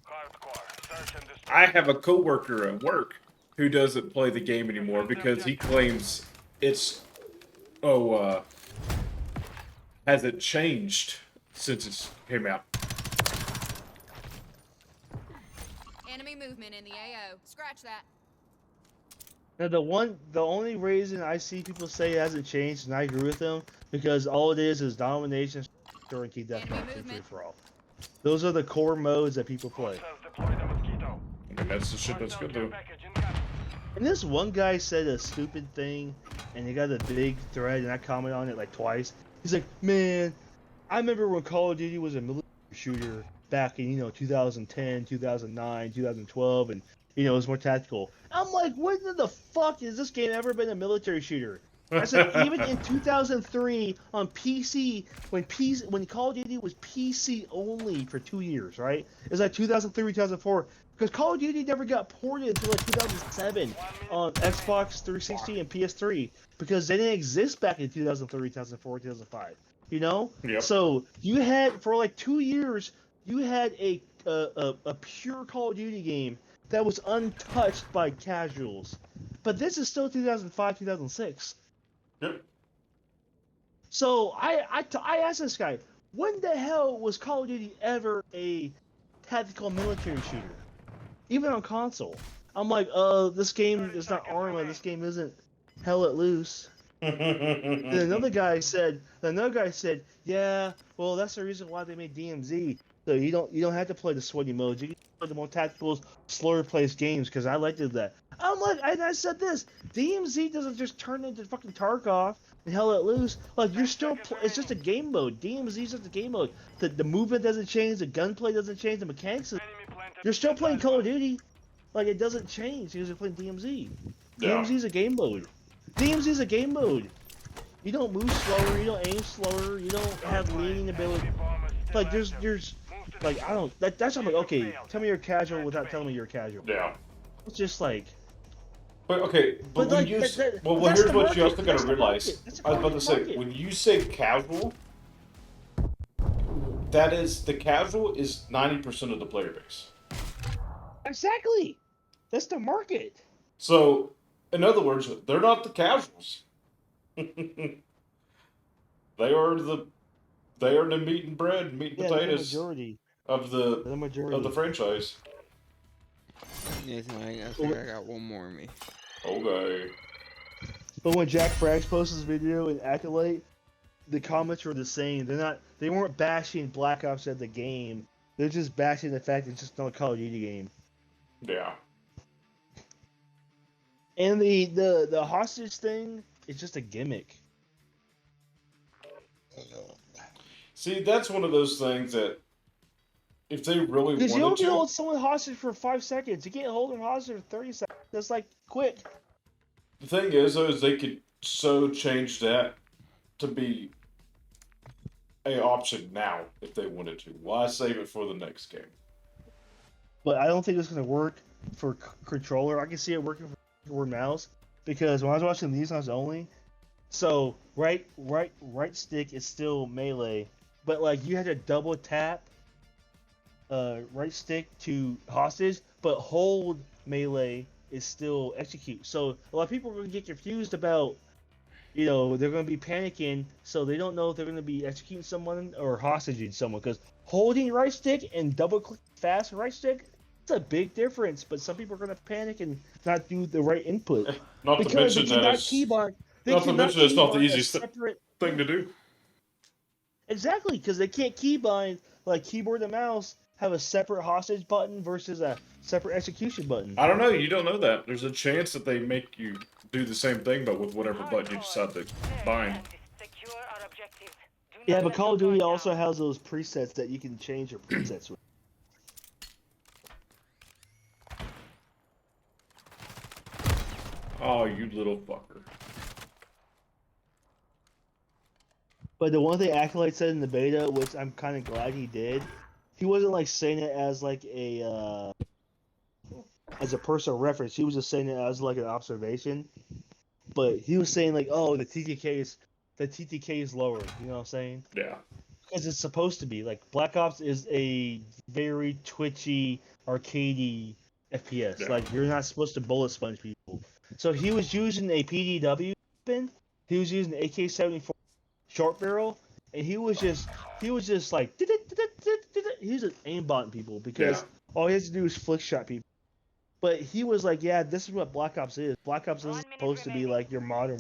Hardcore. Search and destroy. I have a coworker at work who doesn't play the game anymore because he claims it's has it changed since it came out. Enemy movement in the AO. Scratch that. Now the only reason I see people say it hasn't changed, and I agree with them, because all it is domination, and keep that Enemy free movement. for all. Those are the core modes that people play. Hostiles deploy the mosquito. I mean, that's the shit that's good Hostile care though. package incoming. And this one guy said a stupid thing, and he got a big thread, and I commented on it like twice. He's like, "Man, I remember when Call of Duty was a military shooter back in 2010, 2009, 2012, and it was more tactical." I'm like, when the fuck has this game ever been a military shooter? I said, even in 2003 on PC, when Call of Duty was PC only for 2 years, right? It was like 2003, 2004, because Call of Duty never got ported until like 2007 on Xbox 360 and PS3, because they didn't exist back in 2003, 2004, 2005. Yep. So you had, for like 2 years, you had a pure Call of Duty game that was untouched by casuals. But this is still 2005, 2006. Yep. So I asked this guy, when the hell was Call of Duty ever a tactical military shooter, even on console? I'm like, this game is not Arma. This game isn't Hell Let Loose. And another guy said, yeah, well, that's the reason why they made DMZ. So you don't have to play the sweaty modes. You can play the more tactical, slower paced games, because I liked that. I'm like, and I said this, DMZ doesn't just turn into fucking Tarkov and Hell Let Loose. Like, you're still, it's just a game mode. DMZ is just a game mode. The movement doesn't change, the gunplay doesn't change, the mechanics. You're still playing Call of Duty. Like, it doesn't change because you're playing DMZ. Yeah. DMZ is a game mode. DMZ is a game mode. You don't move slower, you don't aim slower, you don't have leaning ability. Like, there's like, I don't, that's I'm like, okay, tell me you're casual without telling me you're casual. Yeah. It's just like, But okay, but when like, you well, here's the what you also market. got That's to the realize. market. That's the I was about to say, market. when you say casual, the casual is 90% of the player base. Exactly. That's the market. So, in other words, they're not the casuals. They are the meat and bread, meat and Yeah, they're the potatoes majority. of They're the the majority. of the franchise. Nathan, I think I got one more in me. Okay. But when Jack Frags posted this video in Acolyte, the comments were the same. They weren't bashing Black Ops at the game. They're just bashing the fact it's just not a Call of Duty game. Yeah. And the hostage thing is just a gimmick. See, that's one of those things that if they really Because you wanted don't to, hold someone hostage for 5 seconds. You can't hold them hostage for 30 seconds. That's like quick. the thing is though, is they could so change that to be a option now if they wanted to. Why save it for the next game? But I don't think it's going to work for controller. I can see it working for keyboard and mouse, because when I was watching these, I was only. So right stick is still melee, but like you had to double tap right stick to hostage, but hold melee is still execute. So a lot of people are going to get confused about, they're going to be panicking, so they don't know if they're going to be executing someone or hostaging someone, because holding right stick and double click fast right stick, it's a big difference. But some people are going to panic and not do the right input. Not to Because mention they that cannot it's keybind. They not to cannot mention it's not the keybind a easiest separate. thing to do. Exactly, because they can't keybind, like keyboard and mouse have a separate hostage button versus a separate execution button. I don't know. You don't know that. There's a chance that they make you do the same thing, but with whatever button you decide to bind. Secure our objectives. Do Yeah, not but let Call of them Duty go also down. has those presets that you can change your presets with. Oh, you little fucker. But the one thing Acolyte said in the beta, which I'm kind of glad he did, he wasn't like saying it as like as a personal reference. He was just saying it as like an observation. But he was saying like, oh, the TTK is lower. You know what I'm saying? Yeah. Because it's supposed to be. Like, Black Ops is a very twitchy, arcadey FPS. Yeah. Like, you're not supposed to bullet sponge people. So he was using a PDW weapon. He was using an AK-74 short barrel, and he was just like he was just aimbotting people, because all he has to do is flick shot people. But he was like, yeah, this is what Black Ops is. Black Ops isn't supposed to be like your modern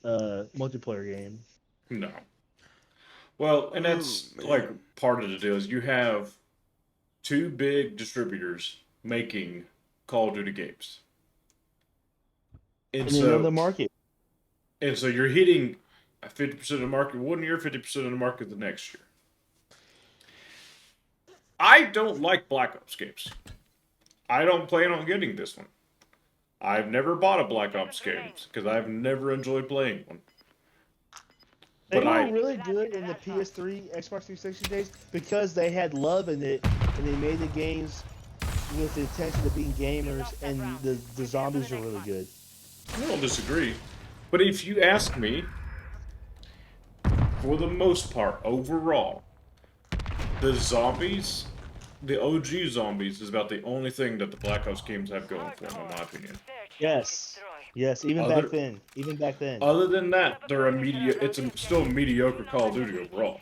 multiplayer game. No. Well, and that's like part of the deal is you have two big distributors making Call of Duty games. And And they know so the market. you're hitting 50% of the market one year, 50% of the market the next year. I don't like Black Ops games. I don't plan on getting this one. I've never bought a Black Ops game because I've never enjoyed playing one. They But were I really good in the PS3, Xbox 360 days because they had love in it and they made the games with the intention of being gamers, and the zombies are really good. don't disagree. But if you ask me, for the most part, overall, the zombies, the OG zombies, is about the only thing that the Black Ops games have going for them, in my opinion. Yes, yes, even Other- back then, even back then. Other than that, still a mediocre Call of Duty overall.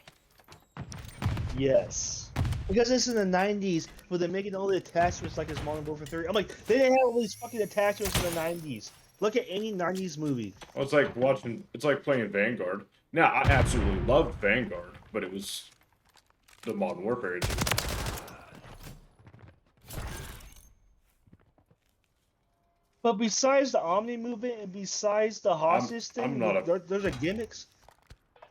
Yes. Because it's in the 90s, where they're making all the attachments like it's Modern Warfare 3. I'm like, they didn't have all these fucking attachments in the 90s. Look at any 90s movie. Well, it's like playing Vanguard. Now, I absolutely loved Vanguard, but it was the Modern Warfare engine. But besides the Omni movement and besides the hostage thing, those are gimmicks.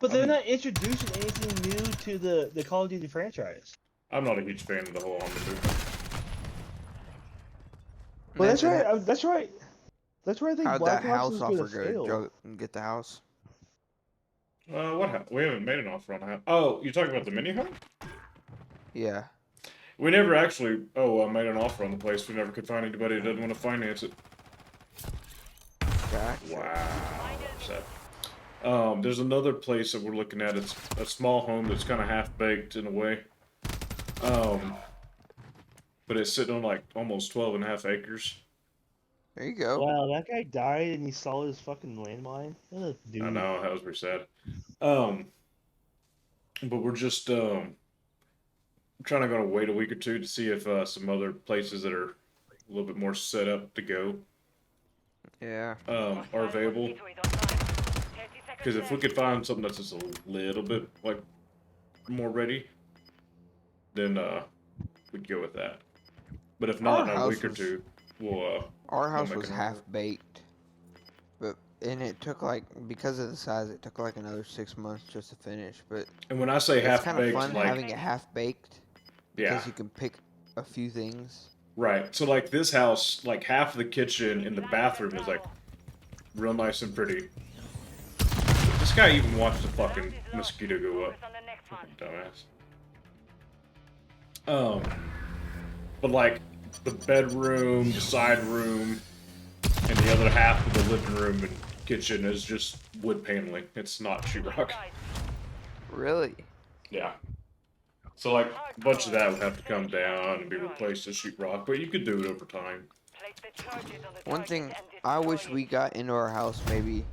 But they're not introducing anything new to the Call of Duty franchise. I'm not a huge fan of the whole Omni movement. Well, that's right. That's right. That's right. I think How'd Black that Ops house is going to offer go? fail. Get the house? We haven't made an offer on the house. Oh, you're talking about the mini home? Yeah. We never actually, made an offer on the place. We never could find anybody that doesn't want to finance it. Gotcha. Wow. Upset. There's another place that we're looking at. It's a small home that's kind of half-baked in a way. But it's sitting on like almost 12.5 acres. There you go. Wow, that guy died and he saw his fucking landmine. Ugh, dude. I know, that was pretty sad. But we're just trying to go to wait a week or two to see if some other places that are a little bit more set up to go Yeah. are available. Because if we could find something that's just a little bit like more ready, then we'd go with that. But if not, in a week or two, we'll Our house make was an half offer. baked, and it took like, because of the size, it took like another 6 months just to finish. But And when I say it's half kind of baked, fun like having it half baked because yeah, you can pick a few things. right. So like this house, like half of the kitchen and the bathroom is like real nice and pretty. This guy even watched the fucking mosquito go up. Dumbass. But like the bedroom, the side room, and the other half of the living room and kitchen is just wood paneling. It's not sheetrock. Really? Yeah. So like a bunch of that would have to come down and be replaced with sheetrock, but you could do it over time. One thing I wish we got into our house maybe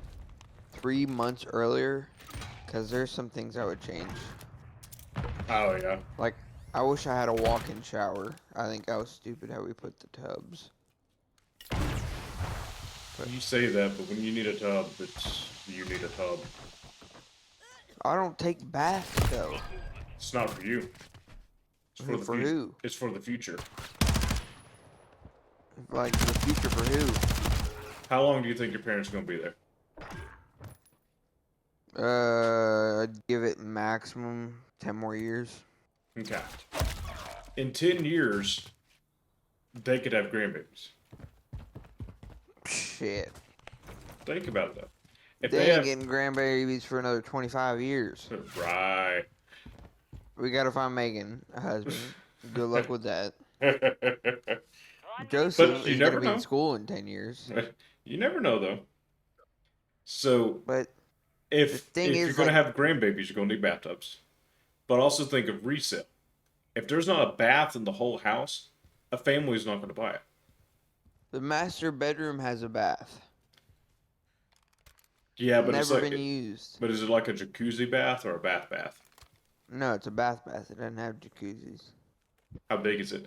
3 months earlier, because there's some things I would change. Oh yeah. Like, I wish I had a walk-in shower. I think I was stupid how we put the tubs. You say that, but when you need a tub, you need a tub. I don't take baths though. It's not for you. It's for the For future. who? It's for the future. Like, the future for who? How long do you think your parents are gonna be there? I'd give it maximum 10 more years. Okay. In 10 years, they could have grandbabies. Shit. Think about it though. If They they ain't have getting grandbabies for another 25 years. right. We gotta find Megan a husband. Good luck with that. Joseph But you is never gonna be know. in school in 10 years. You never know though. So But if the thing if is, you're gonna like- have grandbabies, you're gonna need bathtubs. But also think of resale. If there's not a bath in the whole house, a family's not gonna buy it. the master bedroom has a bath. Yeah, but it's Never like been used. but is it like a jacuzzi bath or a bath bath? No, it's a bath. It doesn't have jacuzzis. How big is it?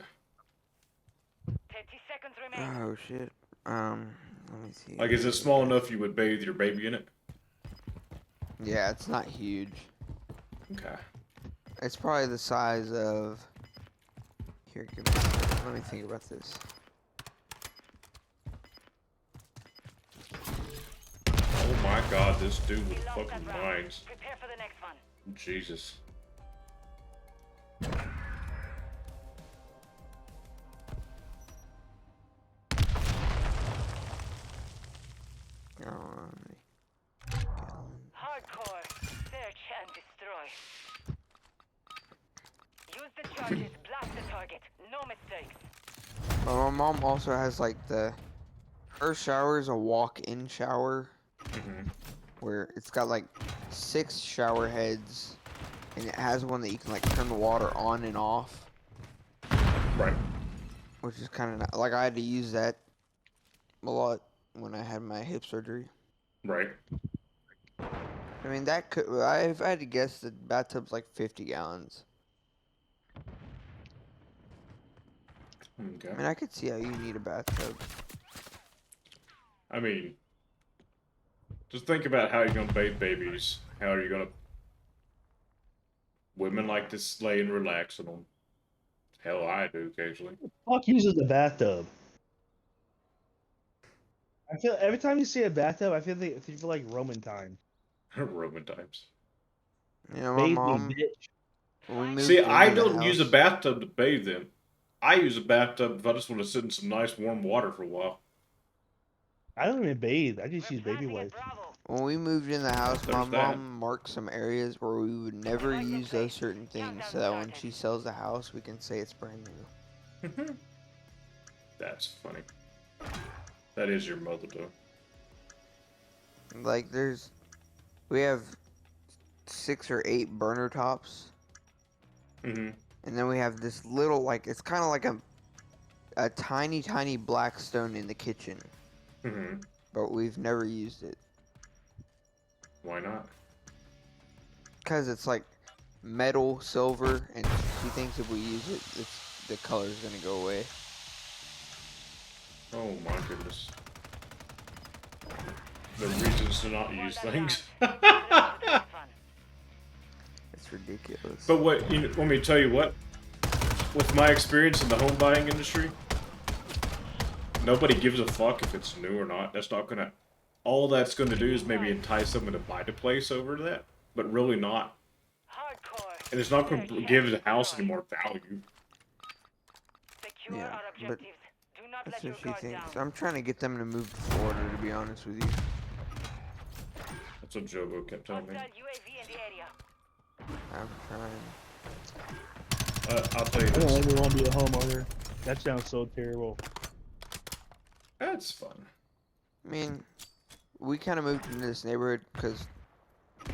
30 seconds remaining. Oh shit. Let me see. Like is it small enough you would bathe your baby in it? Yeah, it's not huge. Okay. It's probably the size of. Here, let me think about this. god, this dude We with lost fucking that round. mines. Prepare for the next one. Jesus. Hardcore. Search and destroy. Use the charges. Blast the target. No mistakes. My mom also has like her shower is a walk-in shower Mm-hmm. where it's got like 6 shower heads, and it has one that you can like turn the water on and off, Right. which is kind of like I had to use that a lot when I had my hip surgery. Right. I mean, that could if I had to guess, the bathtub's like 50 gallons. Okay. I mean, I could see how you need a bathtub. I mean, just think about how you're gonna bathe babies. How are you gonna? Women like to lay and relax in them. Hell, I do occasionally. Fuck uses the bathtub. I feel every time you see a bathtub, I feel like Roman time. Roman times. You know, my Bathe me, mom, bitch. when we moved See, I into the don't use a house- bathtub to bathe in. I use a bathtub if I just want to sit in some nice warm water for a while. I don't even bathe. I just We're use baby planting at wipes. Bravo. When we moved in the house, my There's that. mom marked some areas where we would never use those certain things, so that when she sells the house, we can say it's brand new. That's funny. That is your mother, though. Like, we have 6 or 8 burner tops, Mm-hmm. and then we have this little, like, it's kind of like a tiny, tiny black stone in the kitchen, Mm-hmm. but we've never used it. Why not? Because it's like metal, silver, and she thinks if we use it, the color's gonna go away. Oh my goodness. The reasons to not use things. It's ridiculous. But what? Want me to tell you what? With my experience in the home buying industry, nobody gives a fuck if it's new or not. That's not gonna. All that's gonna do is maybe entice someone to buy the place over that, but really not. Hardcore. And it's not gonna give the house any more value. Secure Yeah, our but objectives. Do not That's let your what she guard thinks. down. I'm trying to get them to move to Florida, to be honest with you. That's what Jobo kept telling me. Hostile UAV in the area. I'm trying. I'll tell you I don't this. ever want to be a homeowner. That sounds so terrible. That's fun. I mean, we kind of moved into this neighborhood because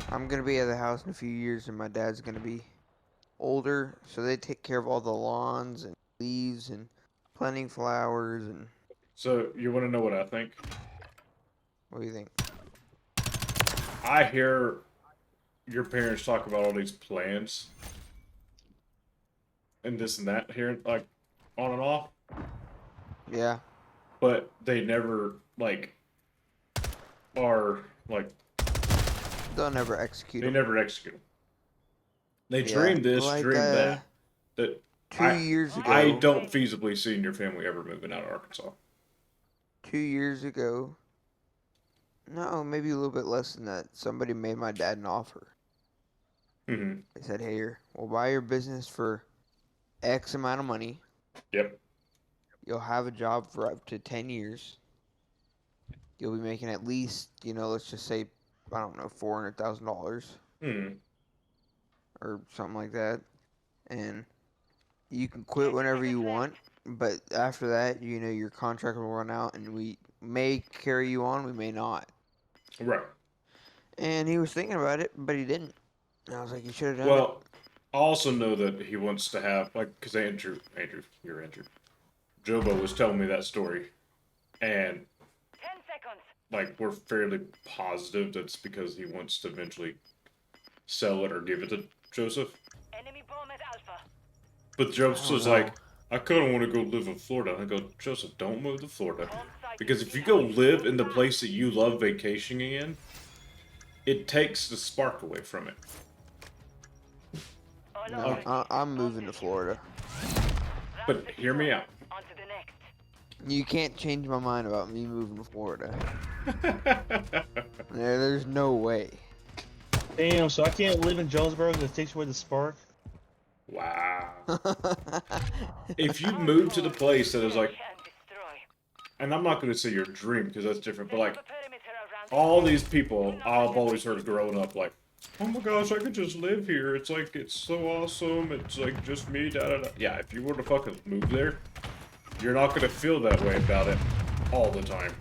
I'm going to be at the house in a few years and my dad's going to be older. So they take care of all the lawns and leaves and planting flowers. And So you want to know what I think? what do you think? I hear your parents talk about all these plans and this and that here, like on and off, Yeah. but they never like are like They'll never execute they them. never execute 'em. They Yeah, dream this, like, dream that. That 2 years ago. I don't feasibly see in your family ever moving out of Arkansas. 2 years ago. No, maybe a little bit less than that. Somebody made my dad an offer. Mm-hmm. They said, "Hey, here, we'll buy your business for X amount of money. Yep. You'll have a job for up to 10 years. You'll be making at least, let's just say, I don't know, $400,000 Mm-hmm. or something like that. And you can quit whenever you want, but after that, your contract will run out and we may carry you on, we may not." Right. And he was thinking about it, but he didn't. And I was like, "You should have done it." Well, I also know that he wants to have, like, because Andrew, you're Andrew. Jobo was telling me that story. And, 10 seconds. like, we're fairly positive that's because he wants to eventually sell it or give it to Joseph. Enemy bomb at Alpha. But Joseph was know. like, I kind of want to go live in Florida. I go, Joseph, don't move to Florida. Bomb site Because is if you in go house. live in the place that you love vacationing in, it takes the spark away from it. All No, over. I'm moving to Florida. But hear me out. On to the next. You can't change my mind about me moving to Florida. There's no way. Damn, so I can't live in Jonesboro because it takes away the spark? Wow. If you move to the place that is like, Search and destroy. and I'm not going to say your dream because that's different, but Set like up a perimeter around the all area. these people I've always heard growing up, like, oh my gosh, I could just live here. It's like, it's so awesome. It's like just me, da da da. Yeah, if you were to fucking move there, you're not going to feel that way about it all the time.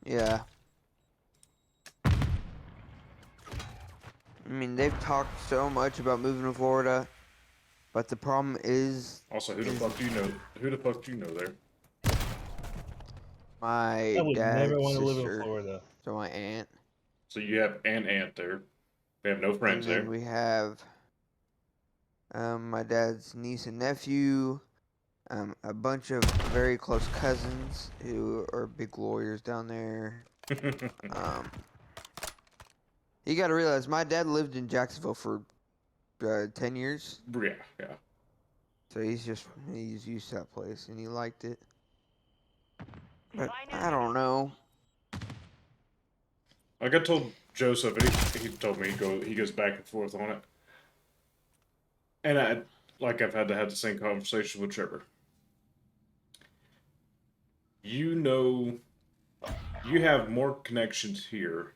Yeah. I mean, they've talked so much about moving to Florida, but the problem is Also, who the fuck do you know? Who the fuck do you know there? my I would dad's never want to live in sister, Florida. so my aunt, So you have an aunt there. They have no and friends then there. we have my dad's niece and nephew, a bunch of very close cousins who are big lawyers down there. You got to realize my dad lived in Jacksonville for 10 years, Yeah, yeah. so he's used to that place and he liked it. But I don't know. Like I told Joseph, and he told me he goes back and forth on it. And I've had to have the same conversation with Trevor. You know, you have more connections here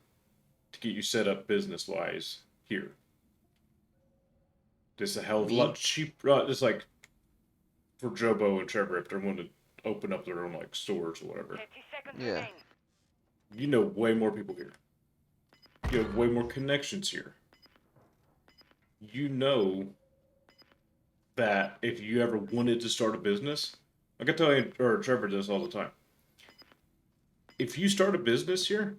to get you set up business-wise here. It's a hell of a lot cheaper. It's like for Jobo and Trevor if they want to open up their own like stores or whatever. 30 seconds Yeah. remain. You know way more people here. You have way more connections here. You know that if you ever wanted to start a business, like I tell you, or Trevor does all the time. If you start a business here,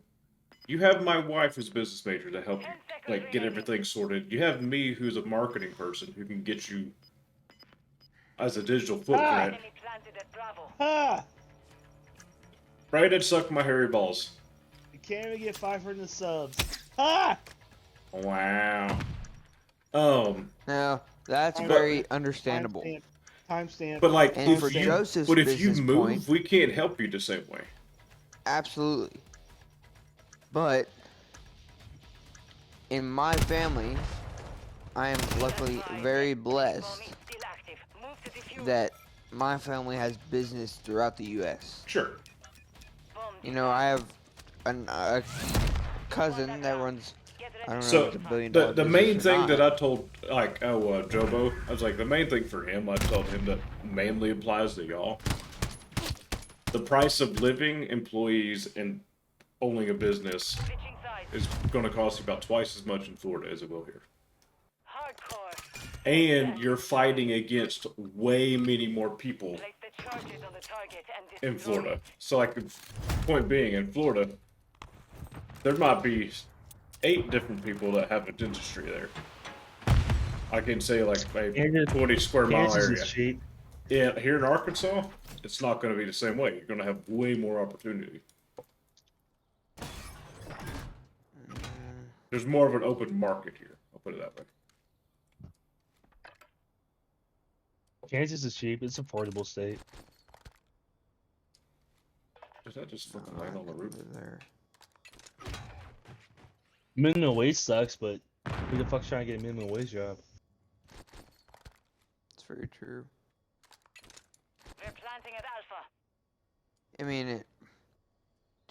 you have my wife who's a business major to help you, like get everything sorted. You have me who's a marketing person who can get you as a digital footprint. Enemy planted at Bravo. Ah! Right and suck my hairy balls. You can't even get 500 subs. Ah! Wow. Now, that's But- very understandable. Timestamp. But like And if for you, Joseph's but if you business move, point- we can't help you the same way. Absolutely. But in my family, I am luckily very blessed Bomb is still active. Move to defuse. that my family has business throughout the U.S. Sure. Bomb You know, I have a cousin that runs, Get I don't know if So it's $1 billion the business main or thing not. that I told Jobo, I was like the main thing for him, I told him that mainly applies to y'all. The price of living, employees, and owning a business switching sides. is going to cost you about twice as much in Florida as it will here. Hardcore. And you're fighting against way many more people Place the charges on the target and in destroy Florida. it. So, like, the point being, in Florida, there might be 8 different people that have an industry there. I can say, like, a Kansas- 20 square mile Kansas area. is cheap. Yeah, here in Arkansas, it's not going to be the same way. You're going to have way more opportunity. There's more of an open market here. I'll put it that way. Kansas is cheap. It's affordable state. Does that just fucking land on the roof? Over there. Minimum wage sucks, but who the fuck's trying to get a minimum wage job? It's very true. We're planting at Alpha. I mean, it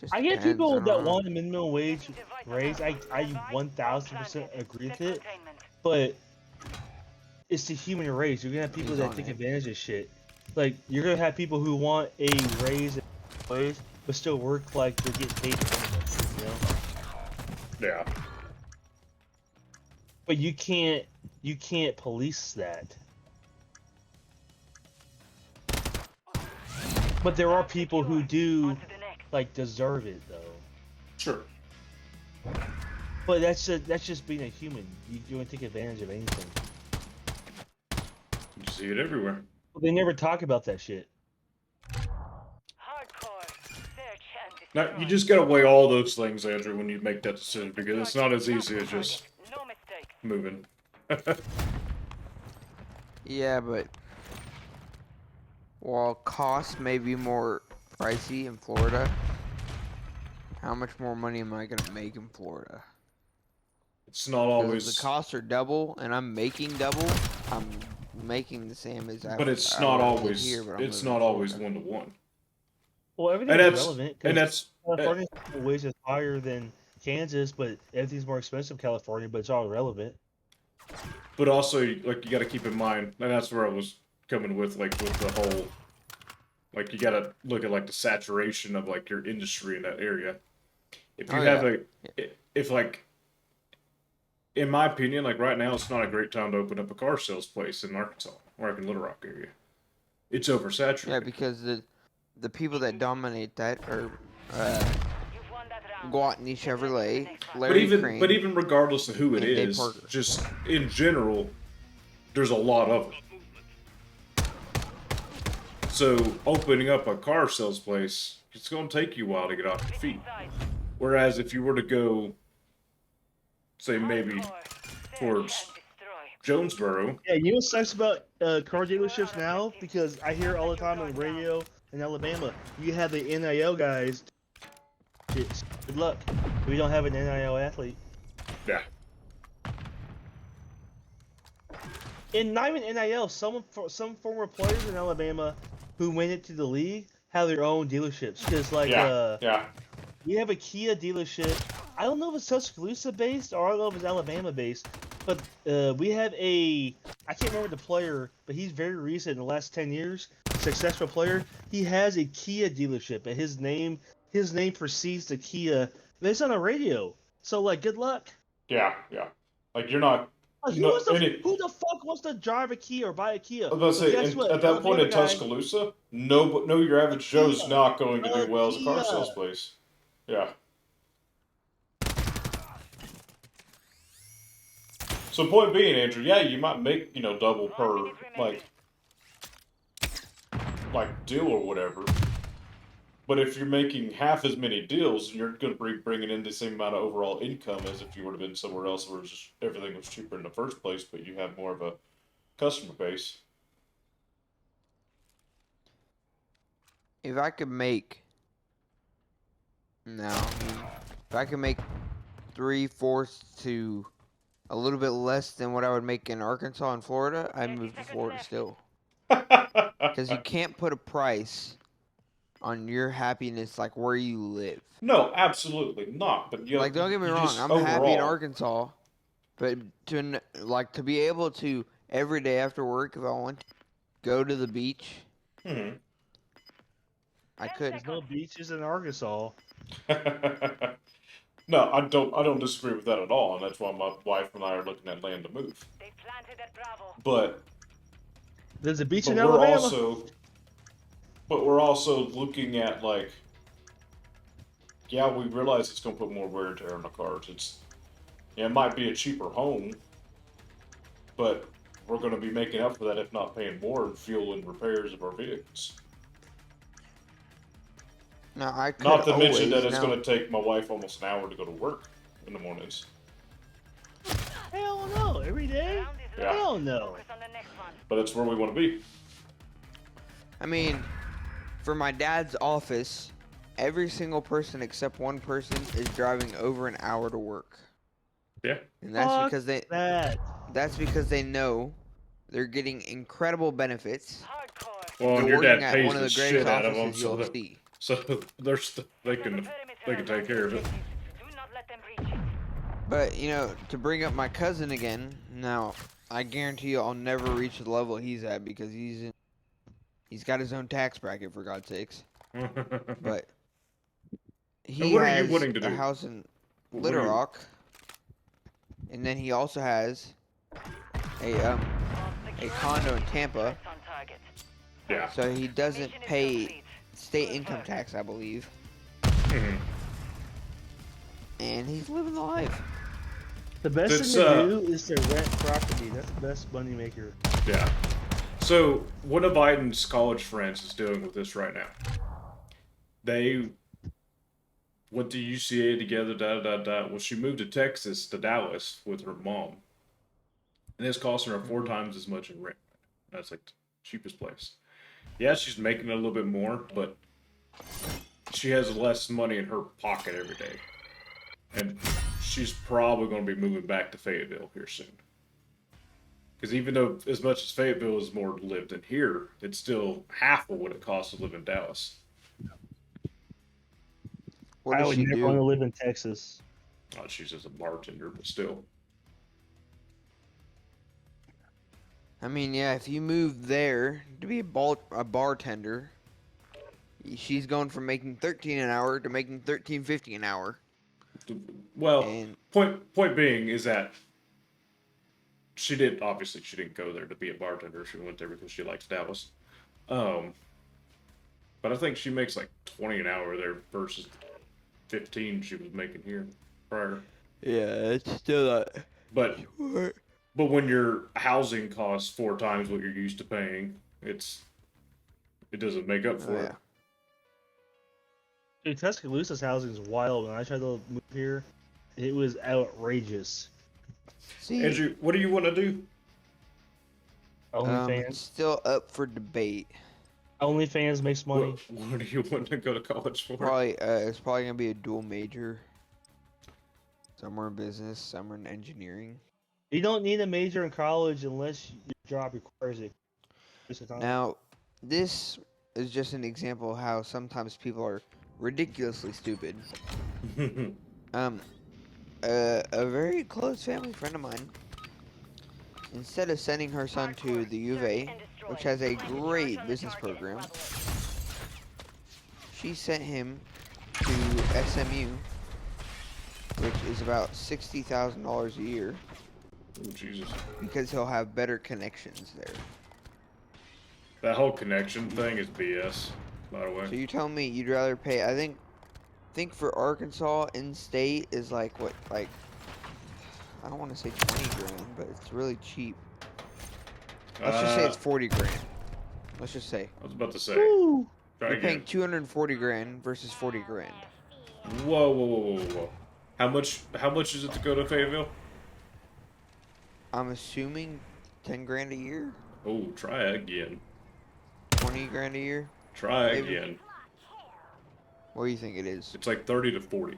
just I get depends, people don't that know. want a minimum wage raise. I 1000% agree with it, but it's the human race. You're gonna have people He's that on take it. advantage of shit. Like you're gonna have people who want a raise, but still work like they're getting paid for it, you know. Yeah. But you can't police that. But there are people who do On to the next. like deserve it though. Sure. But that's just being a human. You want to take advantage of anything. You see it everywhere. But they never talk about that shit. Hardcore. Search and Now, destroy. you just gotta weigh all those things, Andrew, when you make that decision, because it's not as easy as just No mistake. moving. Yeah, but While costs may be more pricey in Florida, how much more money am I gonna make in Florida? It's not Because always, if the costs are double and I'm making double, I'm making the same as but it's I not would live always. here, but I'm It's living in not always Florida. 1-to-1. Well, And everything's that's relevant and because that's. California's wages higher than Kansas, but everything's more expensive in California, but it's all relevant. But also, like, you got to keep in mind, and that's where I was coming with, like, with the whole, like, you got to look at, like, the saturation of, like, your industry in that area. If you Oh, have yeah. if, like, in my opinion, like, right now, it's not a great time to open up a car sales place in Arkansas, or like in Little Rock area. It's oversaturated. Yeah, because the people that dominate that are You've won that round. Guatney Chevrolet, but Larry even Crane, but even regardless of who it and Dave is, Parker. just in general, there's a lot of them. So opening up a car sales place, it's going to take you a while to get off your feet. Whereas if you were to go, say maybe towards Jonesboro, Yeah, you know what sucks about car dealerships now? Because I hear all the time on the radio in Alabama, you have the NIL guys. Shit, good luck. We don't have an NIL athlete. yeah, And not even NIL, some former players in Alabama who went into the league have their own dealerships. Because, like, yeah, we have a Kia dealership. I don't know if it's Tuscaloosa based or I don't know if it's Alabama based, but we have I can't remember the player, but he's very recent in the last 10 years, successful player. He has a Kia dealership, and his name precedes the Kia. But it's on the radio, so like, good luck. yeah. Like you're not. Like, No, who the fuck wants to drive a Kia or buy a Kia? I was about to But say, guess what? at that point Alabama in guy, Tuscaloosa, no, your average Joe's Kia, not going to do well as a car Kia. sales place. Yeah. So point being, Andrew, yeah, you might make, double per like deal or whatever. But if you're making half as many deals, you're going to be bringing in the same amount of overall income as if you would have been somewhere else where just everything was cheaper in the first place, but you have more of a customer base. If I could make if I could make 3/4 to a little bit less than what I would make in Arkansas and Florida, I'd move to Florida still. Because you can't put a price on your happiness like where you live. No, absolutely not. But Like, don't get me wrong, just I'm happy in overall- Arkansas, but to be able to every day after work, if I want to go to the beach, Mhm. I could. there's no beaches in Arkansas. No, I don't disagree with that at all, and that's why my wife and I are looking at land to move. They planted at Bravo. But There's a beach but in we're Alabama. we're also looking at, like, yeah, we realize it's going to put more wear and tear on the cars. It might be a cheaper home, but we're going to be making up for that if not paying more in fuel and repairs of our vehicles. Now I could Not to mention always that it's now- going to take my wife almost an hour to go to work in the mornings. Hell no, every day. Round is Yeah. Hell no. focus on the next one. But that's where we want to be. I mean, for my dad's office, every single person except one person is driving over an hour to work. Yeah. And that's Fuck because that. they know they're getting incredible benefits. Hardcore. Well, They're and your working dad at pays one of the the greatest shit out of them, offices so you'll that, see. so they can take care of it. Do not let them reach it. But, to bring up my cousin again, now, I guarantee you I'll never reach the level he's at because he's got his own tax bracket, for God's sakes. But he what are you has wanting to a do? house in What Little are you- Rock, and then he also has a condo in Tampa, On target. Yeah. so he doesn't Mission is pay complete. state income tax, I believe, Mhm. and he's living the life. The best It's, thing to do is to rent property. That's the best money maker. Yeah. So one of Biden's college friends is doing with this right now. They went to UCA together. Well, she moved to Texas, to Dallas, with her mom, and it's costing her 4 times as much in rent. That's like the cheapest place. Yeah, she's making a little bit more, but she has less money in her pocket every day. And she's probably going to be moving back to Fayetteville here soon. Because even though as much as Fayetteville is more to live than here, it's still half of what it costs to live in Dallas. What I does would she never want to do? live in Texas. She's just a bartender, but still. I mean, yeah, if you move there to be a bartender, she's going from making 13 an hour to making 13.50 an hour. Well, And point being is that she didn't go there to be a bartender. She went there because she likes Dallas. Um, but I think she makes like 20 an hour there versus 15 she was making here prior. yeah, it's still not. But when your housing costs 4 times what you're used to paying, it doesn't make up for Oh, it. yeah. Dude, Tuscaloosa's housing is wild. When I tried to move here, it was outrageous. See, Andrew, what do you want to do? OnlyFans. it's still up for debate. OnlyFans makes money. What do you want to go to college for? It's probably gonna be a dual major. Some are in business, some are in engineering. You don't need a major in college unless your job requires it. Now, this is just an example of how sometimes people are ridiculously stupid. A very close family friend of mine, instead of sending her son to the U of A, which has a great business program, she sent him to SMU, which is about $60,000 a year, Oh, Jesus. because he'll have better connections there. That whole connection thing is BS, by the So way. you tell me you'd rather pay? I think for Arkansas in state is like what, like, I don't want to say 20 grand, but it's really cheap. Let's just say it's 40 grand. Let's just say I was about to say. Woo! Try you're paying again. 240 grand versus 40 grand. Whoa. How much is it to go to Fayetteville? I'm assuming 10 grand a year, Oh, try again. 20 grand a year. Try Maybe. again. What do you think it is? It's like 30 to 40.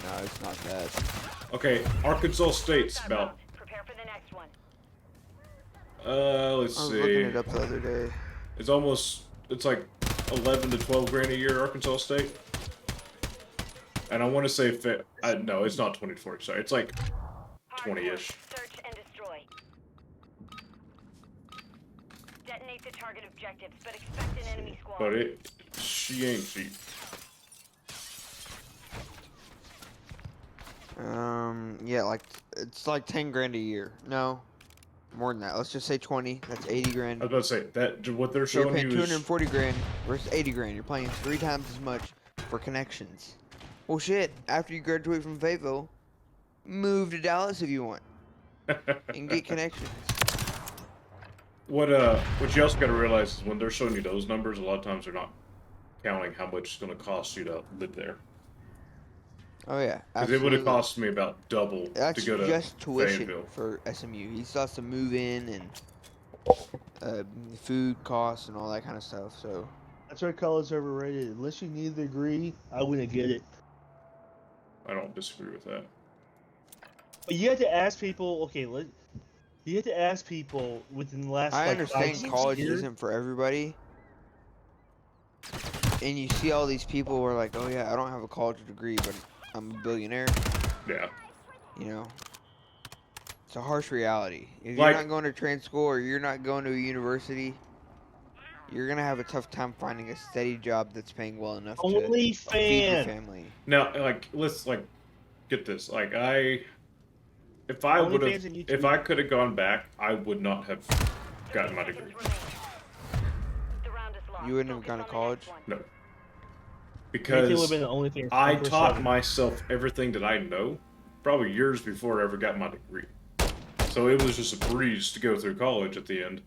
No, it's not that. Okay, Arkansas State's about, Prepare for the next one. let's I was see. looking it up the other day. It's like 11 to 12 grand a year, Arkansas State. And I want to say, no, it's not 20 to 40, sorry. It's like 20-ish. Search and destroy. Detonate the target objectives, but expect an enemy squad. But she ain't cheap. Yeah, like it's like 10 grand a year. No, more than that. Let's just say 20. That's 80 grand. I was about to say, that what they're So you're showing paying you is 240 grand versus 80 grand. You're paying 3 times as much for connections. Well, shit. After you graduate from Fayetteville, move to Dallas if you want and get connections. what you also got to realize is when they're showing you those numbers, a lot of times they're not counting how much it's going to cost you to live there. Oh yeah, Because it would have absolutely. cost me about double That's to go to just tuition Fayetteville. for SMU. He still has to move in and food costs and all that kind of stuff. So That's why college is overrated. Unless you need the degree, I wouldn't get it. I don't disagree with that. But you have to ask people. Okay, you have to ask people within the last. I like, understand 5-6 college years. isn't for everybody. And you see all these people who are like, oh yeah, I don't have a college degree, but I'm a billionaire. Yeah. You know, it's a harsh reality. If Like- you're not going to trade school or you're not going to a university, you're gonna have a tough time finding a steady job that's paying well enough to feed your OnlyFans. family. Now, let's get this. If I would OnlyFans have, and YouTube. if I could have gone back, I would not have gotten my degree. The round is lost. You wouldn't have Focus gone to on the college? next one. No. Anything Because would have been OnlyFans. I 24/7. taught myself everything that I know, probably years before I ever got my degree. So it was just a breeze to go through college at the end,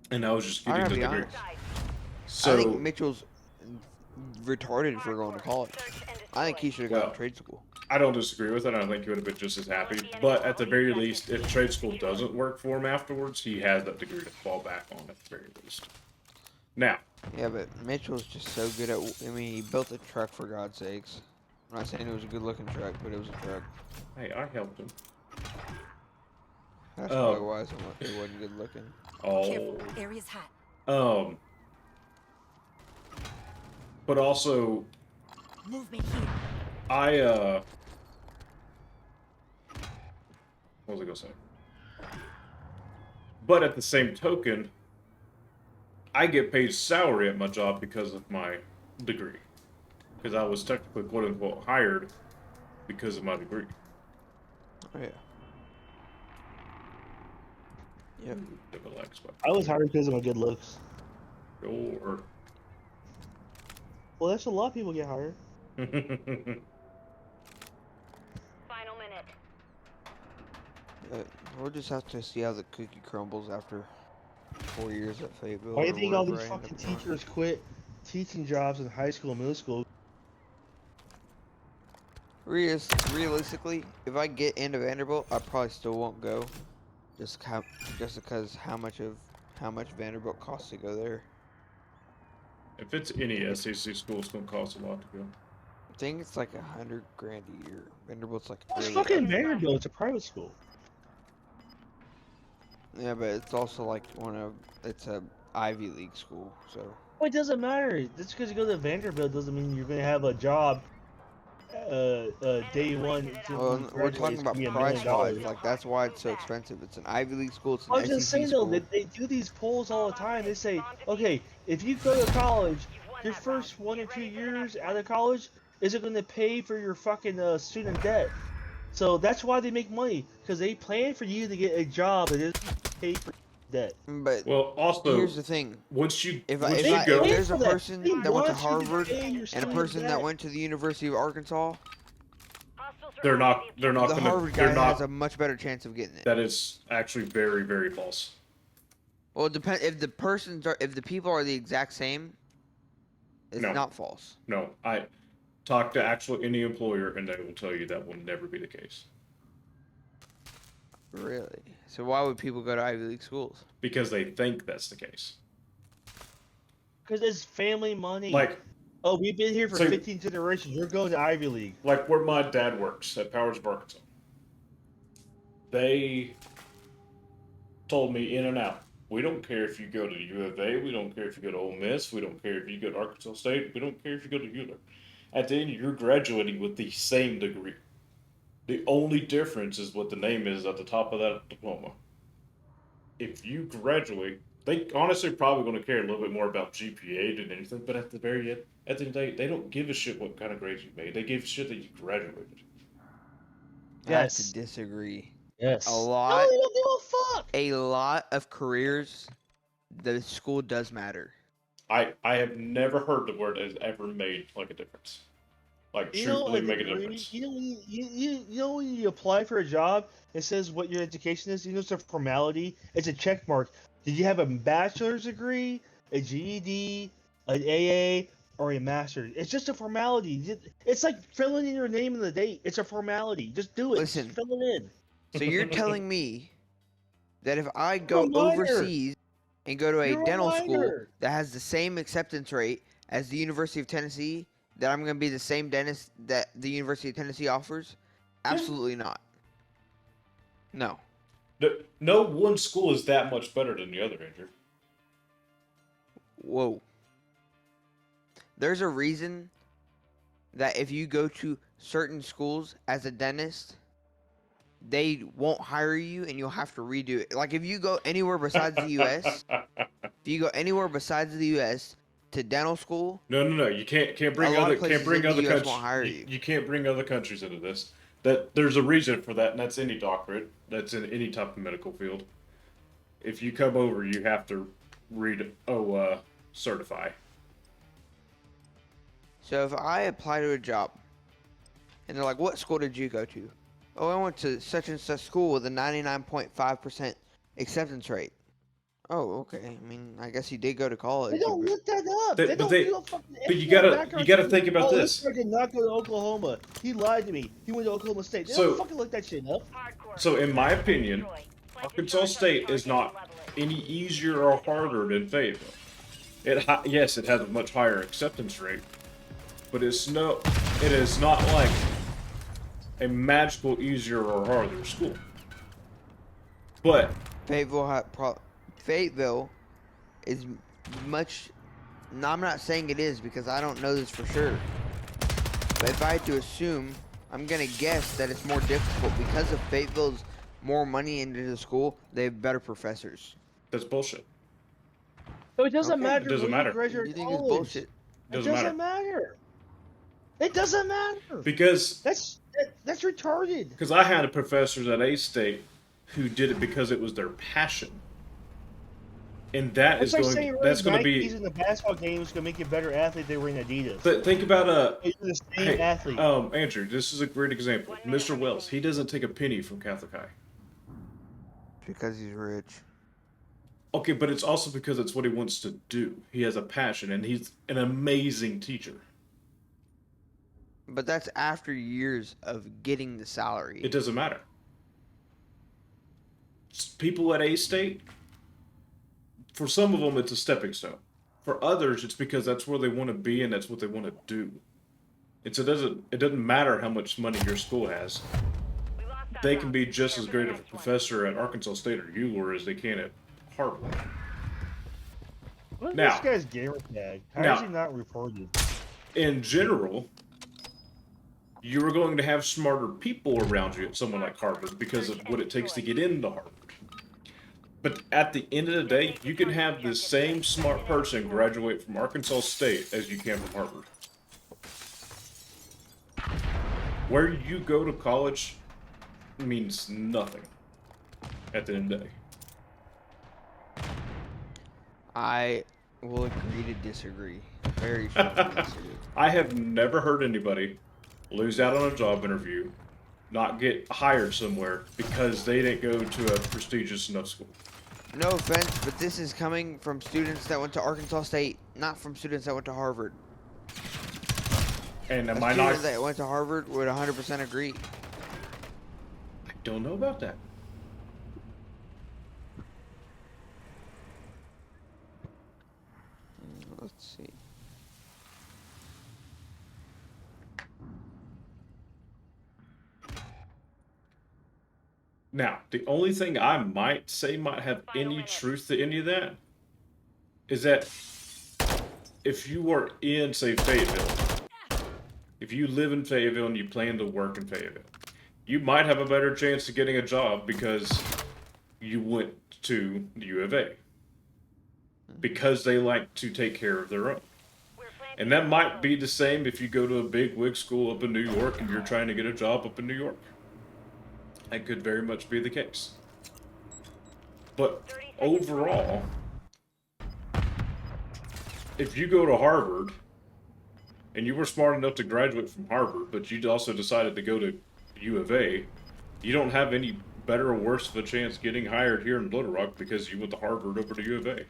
and I was just I getting gotta the be degree. honest. So I think Mitchell's retarded for going to college. I think he should have gone Well, to trade school. I don't disagree with it. I think he would have been just as happy. But at the very least, if trade school doesn't work for him afterwards, he has that degree to fall back on at the very least. Now, Yeah, but Mitchell's just so good at. I mean, he built a truck for God's sakes. I'm not saying it was a good-looking truck, but it was a truck. hey, I helped him. That's probably why it wasn't good-looking. Oh, Area's hot. but also, Movement here. what was I gonna say? But at the same token, I get paid salary at my job because of my degree. Because I was technically quote unquote hired because of my degree. Oh, yeah. Yep. Double X, but I was hired because of my good looks. sure. Well, that's a lot of people get hired. Final minute. We'll just have to see how the cookie crumbles after 4 years at Fayetteville. Why do you or think all wherever these I end fucking up going. teachers quit teaching jobs in high school and middle school? Realistically, if I get into Vanderbilt, I probably still won't go. Just because how much Vanderbilt costs to go there. If it's any SEC school, it's gonna cost a lot to go. I think it's like $100 grand a year. Vanderbilt's like It's really fucking Vanderbilt. It's a private school. Yeah, but it's also like it's a Ivy League school, so. Well, it doesn't matter. Just because you go to Vanderbilt doesn't mean you're gonna have a job. Day one. Well, we're talking about price wise. Like that's why it's so expensive. It's an Ivy League school. It's an I was just SEC saying though school. that they do these polls all the time. They say, okay, if you go to college, your first 1 or 2 years out of college isn't going to pay for your fucking student debt. So that's why they make money, because they plan for you to get a job that doesn't pay for debt. But Well, also, here's the thing. once you If once if you go, there's a for that. person They that went to want you to Harvard pay your and a student person that debt. went to the University of Arkansas, they're not the gonna Harvard they're guy not. has a much better chance of getting it. That is actually very, very false. Well, it depends if the people are the exact same. It's No. not false. No, I talk to actually any employer, and they will tell you that will never be the case. Really? So why would people go to Ivy League schools? Because they think that's the case. Because it's family money. Like, oh, we've been here for So- 15 generations. You're going to Ivy League. where my dad works at Powers of Arkansas. They told me in and out. We don't care if you go to U of A. We don't care if you go to Ole Miss. We don't care if you go to Arkansas State. We don't care if you go to Euler. At the end, you're graduating with the same degree. The only difference is what the name is at the top of that diploma. If you graduate, they honestly probably going to care a little bit more about GPA than anything. But at the very end, at the end of the day, they don't give a shit what kind of grades you made. They give a shit that you graduated. I have to Yes. disagree. Yes. A No, lot, they don't give a fuck. a lot of careers, the school does matter. I have never heard the word has ever made like a difference. Like You know, truthfully a make a degree- difference. You know, you know when you apply for a job, it says what your education is. You know, it's a formality. It's a check mark. Did you have a bachelor's degree, a GED, an AA, or a master's? It's just a formality. It's like filling in your name and the date. It's a formality. Just do it. Listen. Just fill it in. So you're telling me that if I go You're a minor. overseas and go to a You're a dental school minor. that has the same acceptance rate as the University of Tennessee, that I'm going to be the same dentist that the University of Tennessee offers? Absolutely not. No. No one school is that much better than the other, Andrew. Whoa. There's a reason that if you go to certain schools as a dentist, they won't hire you and you'll have to redo it. Like if you go anywhere besides the US, if you go anywhere besides the US to dental school, No. You can't bring A lot other of places can't bring in the other US won't hire countries. you. You can't bring other countries into this. That there's a reason for that, and that's any doctorate. That's in any type of medical field. If you come over, you have to certify. so if I apply to a job and they're like, "What school did you go to?" "Oh, I went to such and such school with a 99.5% acceptance rate." Oh, okay. I mean, I guess he did go to college. They don't but- look that up. They- They, but don't they- do a fucking but you FBI gotta background check. think about Oh, this. guy did not go to Oklahoma. He lied to me. He went to Oklahoma State. They So- don't fucking look that shit up. Hardcore. So, in my Search and opinion, destroy. Plan to Arkansas charge on State target is and not level it. any easier or harder than Fayetteville. Yes, it has a much higher acceptance rate, but it is not like a magical easier or harder school. But Fayetteville is much. No, I'm not saying it is because I don't know this for sure. But if I had to assume, I'm gonna guess that it's more difficult because of Fayetteville's more money into the school. They have better professors. that's bullshit. So it doesn't Okay. matter. It doesn't when matter. You graduate You think it's college. bullshit? It Doesn't doesn't matter. It doesn't matter. Because That's retarded. I had a professor at A State who did it because it was their passion, and It's like that's saying going to Nikes be. in the basketball game is going to make you a better athlete than wearing Adidas. But think about You're the same hey, athlete. Andrew, this is a great example. Mr. Wells, he doesn't take a penny from Catholic High. Because he's rich. Okay, but it's also because it's what he wants to do. He has a passion, and he's an amazing teacher. But that's after years of getting the salary. It doesn't matter. People at A State, for some of them, it's a stepping stone. For others, it's because that's where they want to be and that's what they want to do. It doesn't matter how much money your school has. We lost that They round. can be just Prepare as for great the of a next one. professor at Arkansas State or ULR as they can at Harvard. What is now- this guy's gamer tag? How now- is he not reported? In general, you are going to have smarter people around you at someone like Harvard because of what it takes to get into Harvard. But at the end of the day, you can have the same smart person graduate from Arkansas State as you can from Harvard. Where you go to college means nothing at the end of the day. I will agree to disagree. Very strongly disagree. I have never heard anybody lose out on a job interview, not get hired somewhere because they didn't go to a prestigious enough school. No offense, but this is coming from students that went to Arkansas State, not from students that went to Harvard. And A am I student not? that went to Harvard would 100% agree. I don't know about that. Let's see. Now, the only thing I might say might have Final any minute. truth to any of that is that if you are in, say, Fayetteville, if you live in Fayetteville and you plan to work in Fayetteville, you might have a better chance of getting a job because you went to the U of A. Because they like to take care of their own. We're planting And that the might zone. be the same if you go to a big wig school up in New York and you're trying to get a job up in New York. That could very much be the case. But 30 seconds overall, if you go to Harvard and you were smart enough to graduate from Harvard, but you also decided to go to U of A, you don't have any better or worse of a chance getting hired here in Little Rock because you went to Harvard over to U of A. 10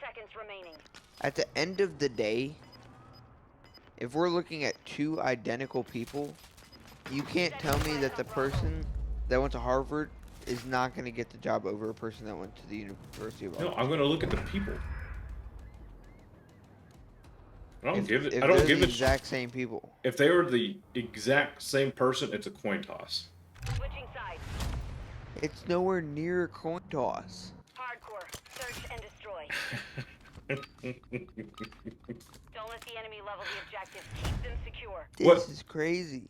seconds remaining. At the end of the day, if we're looking at two identical people, you can't tell me that the person that went to Harvard is not going to get the job over a person that went to the University of No, Arkansas. I'm going to look at the people. I don't If give it. they're I don't the give it. exact same people. If they were the exact same person, it's a coin toss. Switching sides. It's nowhere near a coin toss. Hardcore. Search and destroy. Don't let the enemy level the objectives. Keep them secure. This What? is crazy.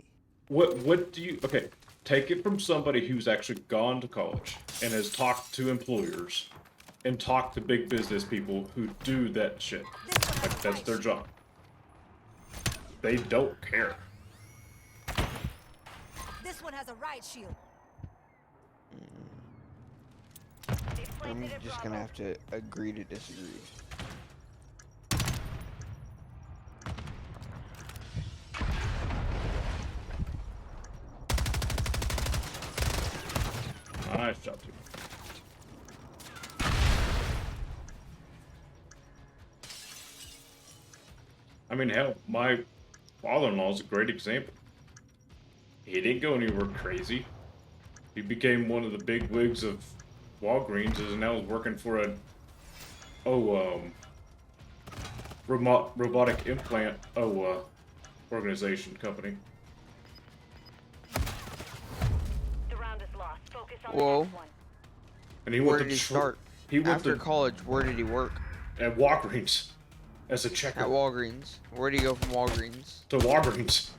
What do you? Okay, take it from somebody who's actually gone to college and has talked to employers and talked to big business people who do that shit. Like that's their job. They don't care. This one has a riot shield. They've I'm planted at just going to Bravo. have to agree to disagree. Nice job, team. I mean, hell, my father-in-law is a great example. He didn't go anywhere crazy. He became one of the big wigs of Walgreens, and now is working for a robotic implant organization company. The round is lost. Focus on Whoa. the next one. And he Where went did to he start? He went After to college, where did he work? at Walgreens as a checker At Walgreens. Where did he go from Walgreens? to Walgreens.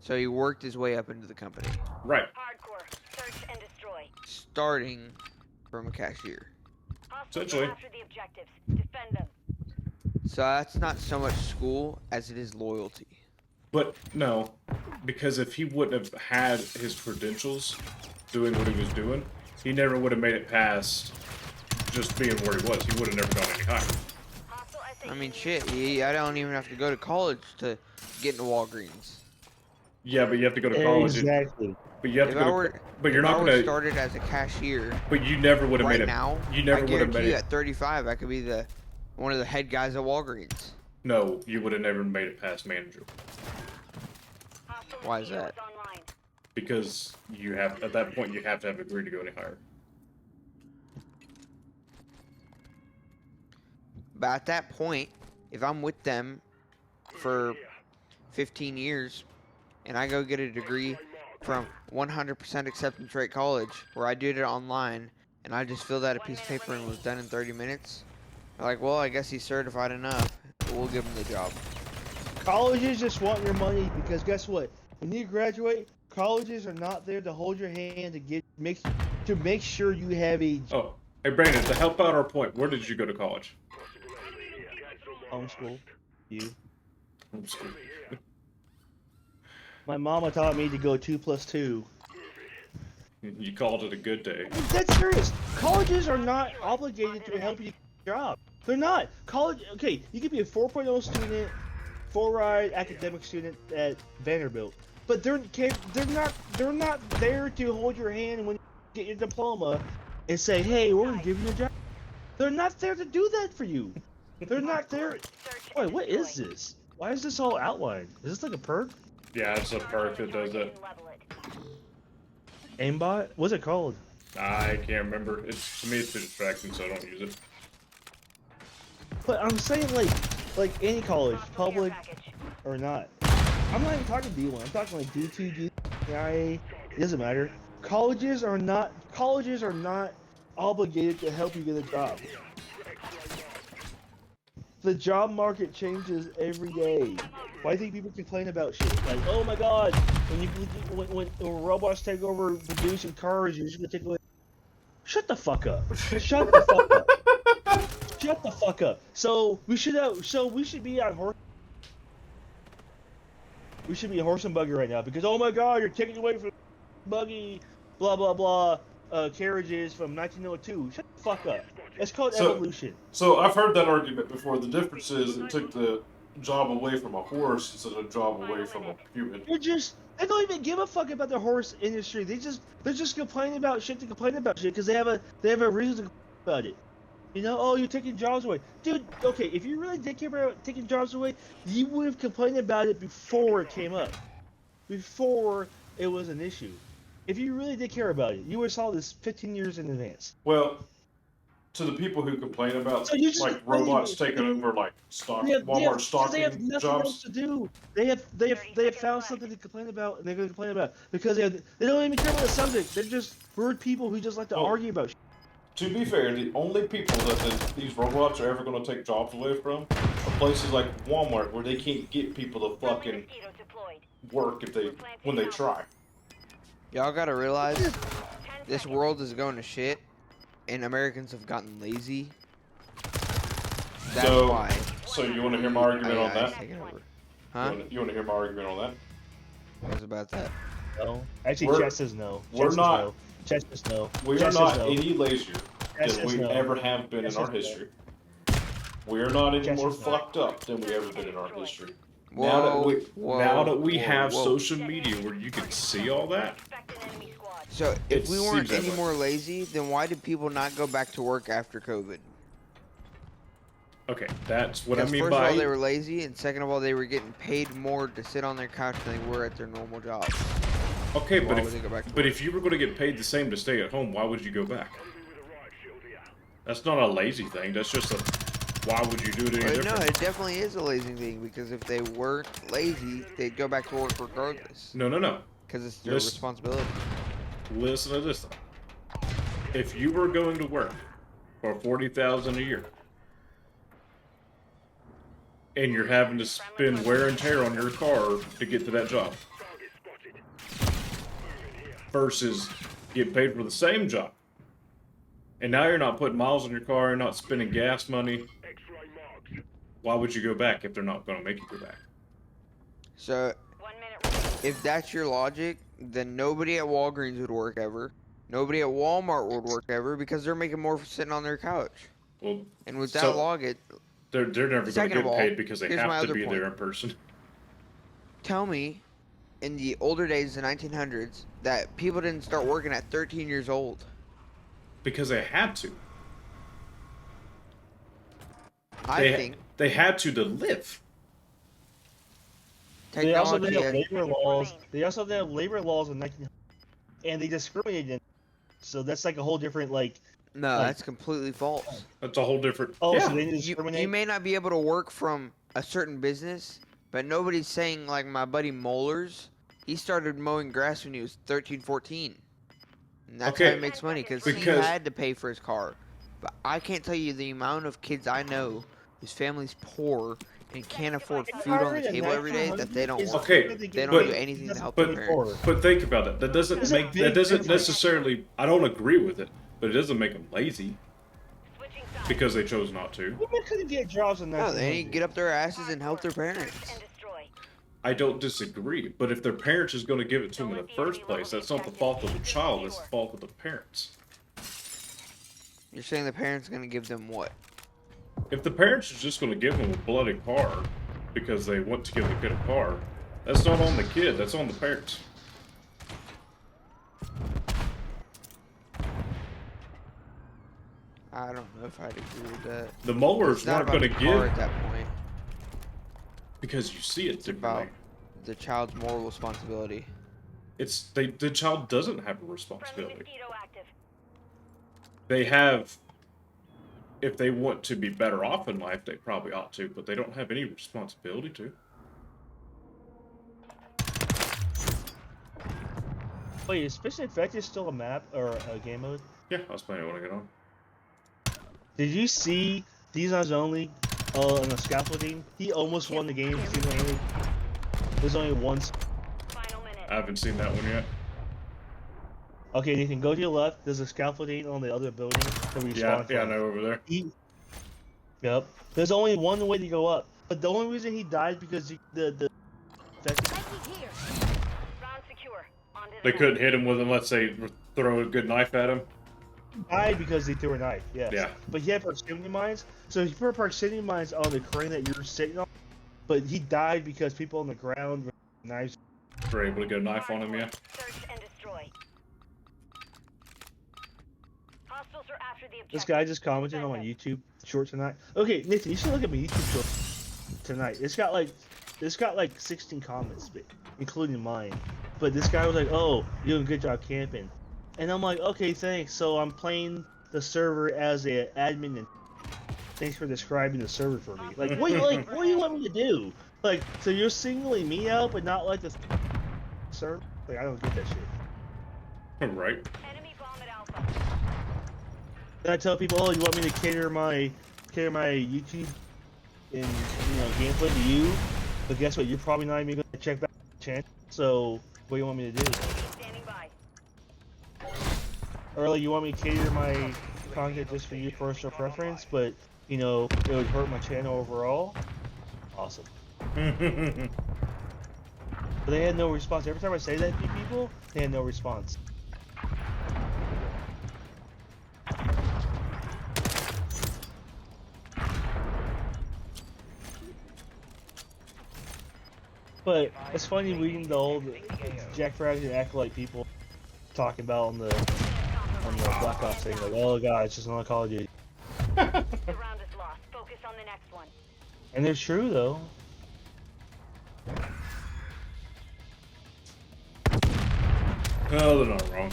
So he worked his way up into the company, Right. Hardcore. Search and destroy. starting from a cashier. Hostiles Essentially. are after the objectives. Defend them. So that's not so much school as it is loyalty. But no, because if he wouldn't have had his credentials doing what he was doing, he never would have made it past just being where he was. He would have never gone any higher. Hostile SAE. I mean, shit, I don't even have to go to college to get into Walgreens. Yeah, but you have to go to college. Exactly. But you have If to I go were, to, but you're if not I were gonna. started as a cashier But you never would have right made it. now, You never I would have guarantee made you it. at 35, I could be one of the head guys at Walgreens. No, you would have never made it past manager Hostile Why is mosquito that? online. because you have at that point you have to have a degree to go any higher. But at that point, if I'm with them for 15 years and I go get a degree from 100% acceptance rate college where I did it online and I just filled out a piece of paper and was done in 30 minutes, they're like, well, I guess he's certified enough. We'll give him the job. Colleges just want your money because guess what? When you graduate, colleges are not there to hold your hand to make sure you have a Oh, hey Brandon, to help out our point, where did you go to college? homeschool. You. Homeschool. My mama taught me to go 2 + 2. You called it a good day. That's serious. Colleges are not obligated to help you get a job. They're not. College. Okay, you could be a 4.0 student, full-ride academic student at Vanderbilt, but they're not there to hold your hand when you get your diploma and say, "Hey, we're gonna give you a job." They're not there to do that for you. They're not there. Search Wait, and what destroy. is this? Why is this all outlined? Is this like a perk? Yeah, it's a perk that does that. Level it. Aimbot? What's it called? I can't remember. It's to me it's too distracting, so I don't use it. But I'm saying like any college, Hostile care public package. or not. I'm not even talking D1. I'm talking like D2, D3, it doesn't matter. Colleges are not obligated to help you get a job. The job market changes every day. Why do you think people complain about shit? Like, oh my god, when robots take over producing cars, you're just gonna take away. Shut the fuck up. Shut the fuck up. Shut the fuck up. So we should be on horse. We should be horse and buggy right now because oh my god, you're taking away from buggy, blah blah blah, carriages from 1902. Shut the fuck up. It's called evolution. So I've heard that argument before. The difference is it took the job away from a horse instead of a job away from a human. They don't even give a fuck about the horse industry. They're just complaining about shit to complain about shit because they have a reason to complain about it. You know, oh, you're taking jobs away, dude. Okay, if you really did care about taking jobs away, you would have complained about it before it came up, before it was an issue. If you really did care about it, you would have saw this 15 years in advance. Well, to the people who complain about So you just- like robots taking over like stock, Walmart stocking they have nothing else jobs. to do. They have found something to complain about, and they're going to complain about because they don't even care about the subject. They're just rude people who just like to Well, argue about shit. To be fair, the only people that these robots are ever going to take jobs away from are places like Walmart, where they can't get people to fucking Mosquito deployed. work when they try. Y'all gotta realize 10 this seconds. world is going to shit, and Americans have gotten lazy. That's So- why. So you want to hear my argument on that? Take it over. Huh? You want to hear my argument on that? What's about that? No, actually, We're- Chet says no. we're not- Chet says no. We Chet are says not no. any lazier Chet than says we no. ever have been in Chet our says no. history. We are not any Chet more says no. fucked up than we ever been in our history. now that we have whoa. social media where you can see all that, Expect an enemy squad. So It if we weren't seems that any way. more lazy, then why did people not go back to work after COVID? okay, that's what I Because mean first by of all, they were lazy, and second of all, they were getting paid more to sit on their couch than they were at their normal job. okay, Why but would they go back to but work? if you were going to get paid the same to stay at home, why would you go back? That's not a lazy thing. That's just a why would you do it any But no, different? it definitely is a lazy thing, because if they weren't lazy, they'd go back to work regardless. No. Because it's their Listen. responsibility. Listen to this though. If you were going to work for $40,000 a year, and you're having to spend wear and tear on your car to get to that job, versus get paid for the same job, and now you're not putting miles on your car, you're not spending gas money, why would you go back if they're not going to make you go back? So 1 minute remaining. if that's your logic, then nobody at Walgreens would work ever. Nobody at Walmart would work ever because they're making more for sitting on their couch. Well, And with that so logic, they're never going to Second of get all, paid because they here's my have to other be point. there in person. tell me, in the older days, the 1900s, that people didn't start working at 13 years old. Because they had to. I think They had to live. They also technology didn't have has, labor laws. They also didn't have labor laws in 1900, and they discriminated. In, so that's like a whole different like. no, like- that's completely false. That's a whole different. Oh, yeah. so they didn't You, discriminate. you may not be able to work from a certain business, but nobody's saying like my buddy Mollers, he started mowing grass when he was 13, 14. And that's how Okay. he makes money because he Because- had to pay for his car. But I can't tell you the amount of kids I know whose family's poor and can't afford food on the table every day that they don't work. Okay, They don't but- do anything to help but- their parents. But think about it. That doesn't There's a make big that doesn't difference. necessarily. I don't agree with it, but it doesn't make them lazy Switching sides. because they chose not to. Women couldn't get jobs in No, they need to 1900. get up their asses and help their Search parents. and destroy. I don't disagree, but if their parents is going to give it to them in the first place, that's not the fault of the child. It's the fault of the parents. You're saying the parents are going to give them what? If the parents are just going to give them a bloody car because they want to give the kid a car, that's not on the kid. That's on the parents. I don't know if I'd agree with that. The mowers It's not weren't about going the to car give at that point. because you see it It's about differently. the child's moral responsibility. It's the child doesn't have a Friendly responsibility. mosquito active. They have, if they want to be better off in life, they probably ought to, but they don't have any responsibility to. Wait, is Fish Infected still a map or a game mode? Yeah, I was playing it when I get on. Did you see these eyes only in the scaffolding? He almost won the game. There's only one. Final minute. I haven't seen that one yet. Okay, Nathan, go to your left. There's a scaffolding on the other building that we Yeah, spawned yeah, I from. know over there. Yep. There's only one way to go up. But the only reason he died because the Nike here. Round secure. On to the They next. couldn't hit him with, let's say, throw a good knife at him. died because they threw a knife. Yes. Yeah. But he had proximity mines. So he put proximity mines on the crane that you're sitting on. But he died because people on the ground with knives. Were able to get a knife on him, yeah. Search and destroy. Hostiles are after the objective. This guy just commented on my YouTube short tonight. Okay, Nathan, you should look at my YouTube short tonight. It's got like 16 comments, including mine. But this guy was like, "Oh, you're doing a good job camping," and I'm like, "Okay, thanks." So I'm playing the server as a admin, and thanks for describing the server for me. Like, what do you want me to do? Like, so you're singling me out, but not like the server? Like, I don't get that shit. Right. Enemy bomb at Alpha. Then I tell people, "Oh, you want me to cater my YouTube and gameplay to you?" But guess what? You're probably not even gonna check back the channel. So what do you want me to do? Standing by. Or like, you want me to cater my content just for your personal preference, but it would hurt my channel overall? Awesome. But they had no response. Every time I say that to people, they had no response. But it's funny reading the old Jack Frost Acolyte people talking about on the Black Ops thing, like, oh god, it's just another Call of Duty. The round is lost. Focus on the next one. And they're true though. Oh, they're not wrong.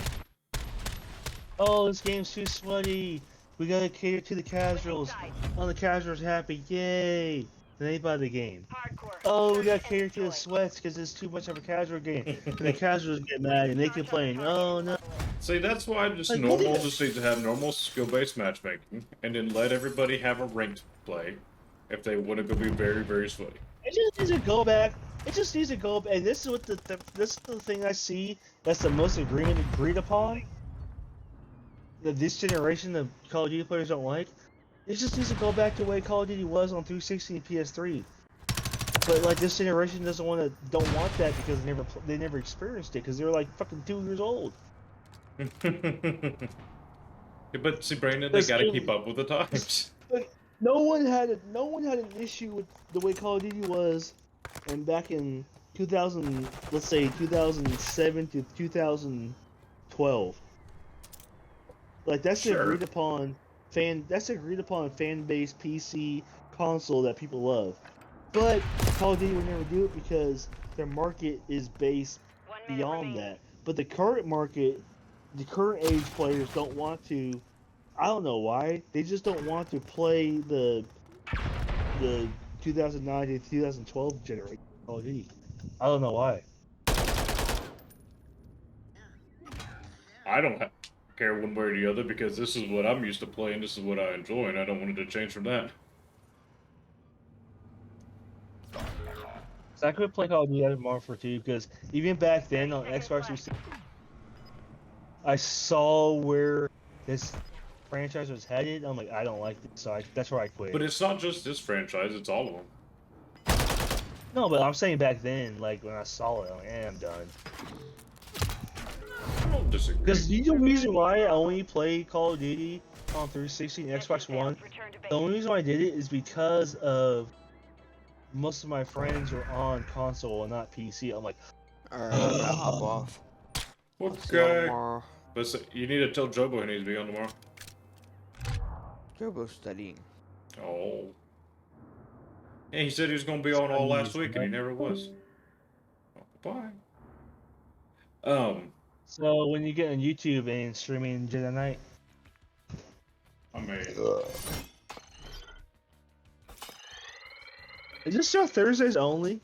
Oh, this game's too sweaty. We gotta cater to the casuals. Oh, the casuals happy, yay! Then they buy the game. Hardcore. Oh, we gotta Search and cater to the destroy. sweats because it's too much of a casual game. And the casuals get mad and they complain. Oh no. See, that's why just Like, normal what just needs to have normal skill-based matchmaking, and then let everybody have a ranked play if they want to go be very, very sweaty. It just needs to go back. It just needs to go back. And this is what this is the thing I see that's the most agreed upon. That this generation of Call of Duty players don't like. It just needs to go back to the way Call of Duty was on 360 and PS3. But like this generation don't want that because they never experienced it because they were like fucking 2 years old. Yeah, but see, Brandon, they gotta keep up with the times. Like, no one had an issue with the way Call of Duty was, and back in 2000, let's say 2007 to 2012. Like that's the Sure. agreed upon fan base PC console that people love. But Call of Duty would never do it because their market is based 1 minute beyond remaining. that. But the current market, the current age players don't want to. I don't know why. They just don't want to play the 2009 to 2012 generation of Call of Duty. I don't know why. I don't care one way or the other because this is what I'm used to playing. This is what I enjoy, and I don't want it to change from that. So I could play Call of Duty Modern Warfare 2 because even back then on Xbox 360, I saw where this franchise was headed. I'm like, I don't like this, so that's where I quit. But it's not just this franchise; it's all of them. No, but I'm saying back then, like when I saw it, I'm like, I'm done. I don't disagree. Because the reason why I only play Call of Duty on 360 and Xbox One, Return to base. the only reason why I did it is because of most of my friends are on console and not PC. I'm like, Alright, I'm gonna hop off. See y'all Okay. tomorrow. But you need to tell Jobo he needs to be on tomorrow. Jobo's studying. Oh. Yeah, he said he was going to be on all last week, and he never was. Oh, bye. so when you get on YouTube and streaming Jedi Knight, I mean, is this show Thursdays only?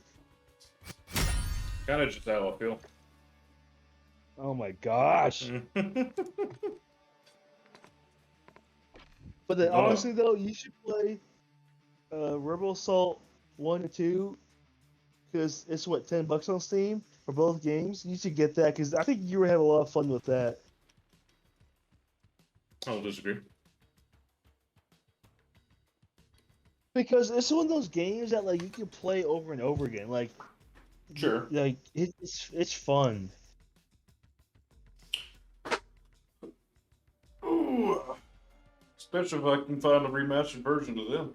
kind of just how I feel. Oh my gosh! But then, Wow. honestly though, you should play Rebel Assault 1 and 2 because it's what $10 on Steam for both games. You should get that because I think you would have a lot of fun with that. I don't disagree. Because it's one of those games that like you can play over and over again. Like, Sure. like it's fun. Ooh. Especially if I can find a remastered version of them.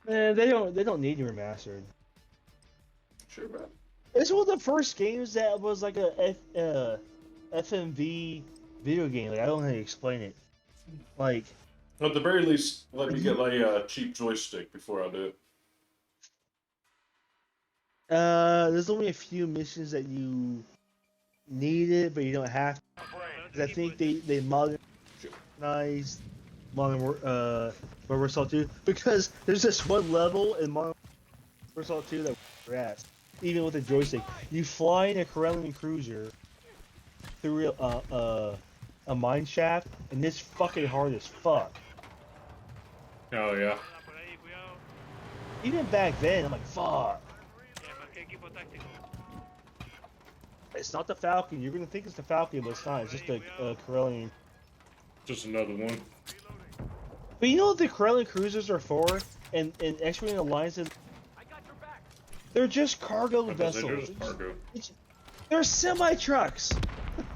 Man, they don't need to remastered. Sure, man. It's one of the first games that was like a FMV video game. Like I don't know how to explain it. Like At the very least, let me get a cheap joystick before I do it. there's only a few missions that you need it, but you don't have to. 'Cause I think they modernized Modern Assault 2 because there's this one level in Modern Assault 2 that rats. Even with a joystick, you fly in a Corellian cruiser through a mine shaft, and it's fucking hard as fuck. Oh, yeah. Even back then, I'm like, fuck. It's not the Falcon. You're gonna think it's the Falcon, but it's not. It's just a Corellian. Just another one. But you know what the Corellian cruisers are for? And X-Wing Alliances, they're just cargo Because they're vessels. just cargo. They're semi-trucks.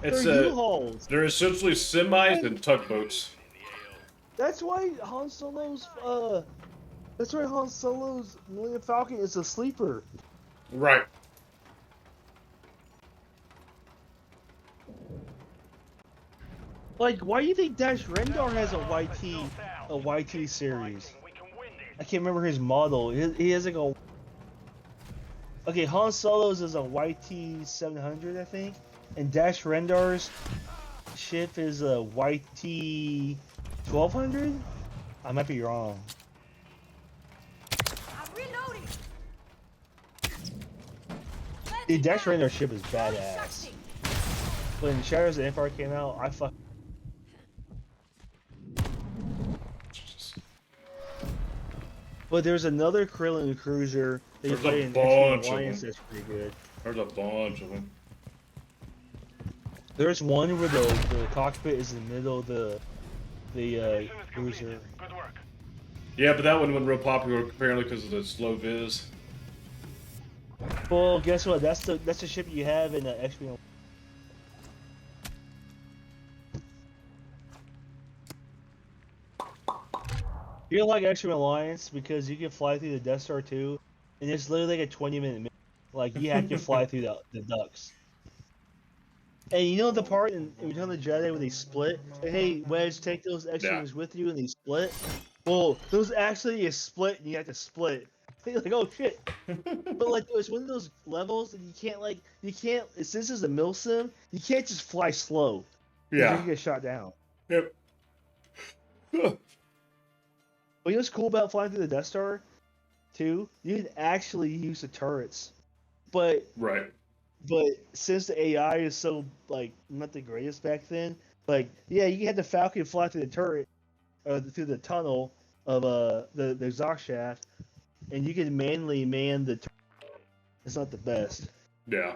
It's They're U-Hauls. They're essentially semis and tugboats. That's why Han Solo's That's right, Han Solo's Millennium Falcon is a sleeper. Right. Like, why do you think Dash Rendar has a YT series? We can win this. I can't remember his model. He has like a. Okay, Han Solo's is a YT 700, I think, and Dash Rendar's ship is a YT 1200. I might be wrong. I'm reloading. Dude, Dash Rendar's ship is badass. When Shadows of Empire came out, I fuck. But there's another Krillin cruiser that you There's play a in bunch X-Men of Alliance them. that's pretty good. There's a bunch of them. There's one where the cockpit is in the middle of the Mission is cruiser. completed. Good work. Yeah, but that one went real popular apparently because of the slow viz. Well, guess what? That's the ship you have in the X-Men. You like X-Men Alliance because you can fly through the Death Star too, and it's literally like a 20-minute mission. Like you have to fly through the ducts. And you know the part in Return of the Jedi where they split? Hey, Wedge, take those X-Wings with you, and they split. Well, those actually is split, and you have to split. You're like, oh shit. But like, it's one of those levels that you can't. Since this is a mil sim, you can't just fly slow. Yeah. You get shot down. Yep. But you know what's cool about flying through the Death Star, too? You can actually use the turrets. But Right. since the AI is so, like, not the greatest back then, like, yeah, you had the Falcon fly through the turret, through the tunnel of the exhaust shaft, and you can manually man the turret. It's not the best. Yeah.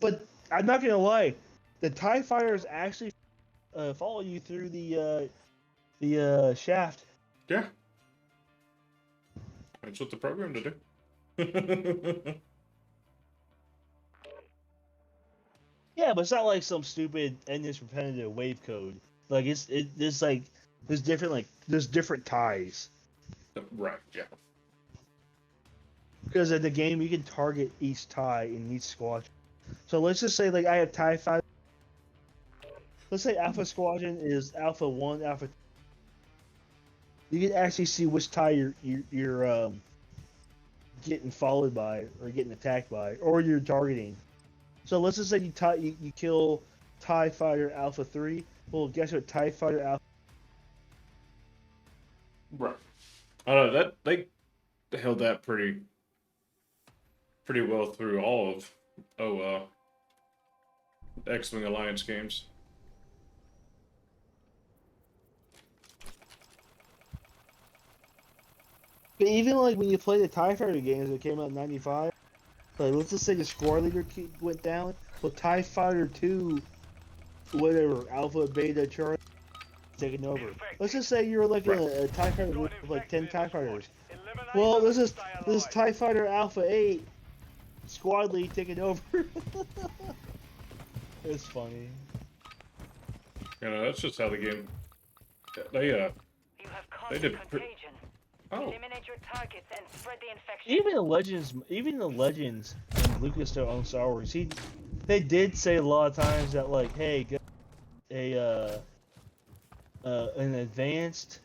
But I'm not gonna lie, the TIE fighters actually follow you through the shaft. Yeah. That's what the program to do. Yeah, but it's not like some stupid endless repetitive wave code. Like there's different ties. Right, yeah. Because in the game you can target each tie in each squadron. So let's just say like I have TIE Fighter. Let's say Alpha Squadron is Alpha 1, Alpha 2. You can actually see which tie you're getting followed by, or getting attacked by, or you're targeting. So let's just say you kill TIE Fighter Alpha 3. Well, guess what? TIE Fighter Alpha. Right. I don't know, that they held that pretty well through all of X-Wing Alliance games. But even like when you play the TIE Fighter games that came out in '95, like let's just say the squad leader went down. Well, TIE Fighter 2, whatever, Alpha, Beta, Charlie, taking over. Let's just say you're like a TIE Fighter with like 10 TIE Fighters. Well, this is TIE Fighter Alpha 8, squad lead taking over. It's funny. You know, that's just how the game. They You have They caused did contagion. oh Eliminate your targets and spread the infection. Even the legends in Lucas on Star Wars, they did say a lot of times that like, hey, get an advanced,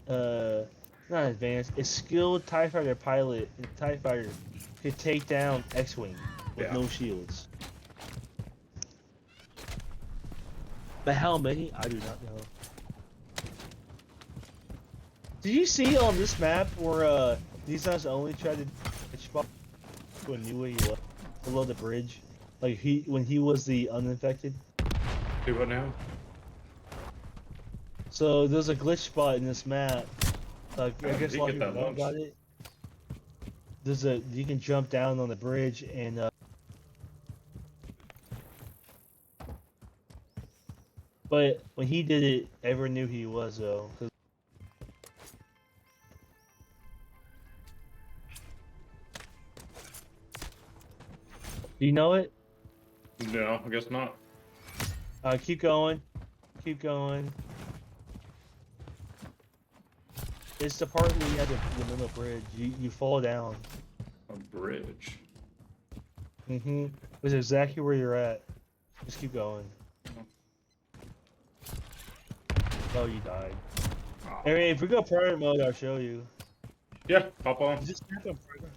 not advanced, a skilled TIE Fighter pilot, a TIE Fighter could take down X-Wing with no shields. But how many? I do not know. Did you see on this map where Nissan's only tried to spot when he knew where he was below the bridge, like when he was the uninfected? do what now? So there's a glitch spot in this map. I How guess did a lot he of get people that know launch? about it. You can jump down on the bridge and. But when he did it, everyone knew who he was though. Do you know it? No, I guess not. Keep going. Keep going. It's the part where you have the middle bridge. You fall down. A bridge. Mm-hmm. It's exactly where you're at. Just keep going. Oh, you died. I mean, if we go private mode, I'll show you. Yeah, pop on. Is this map on private?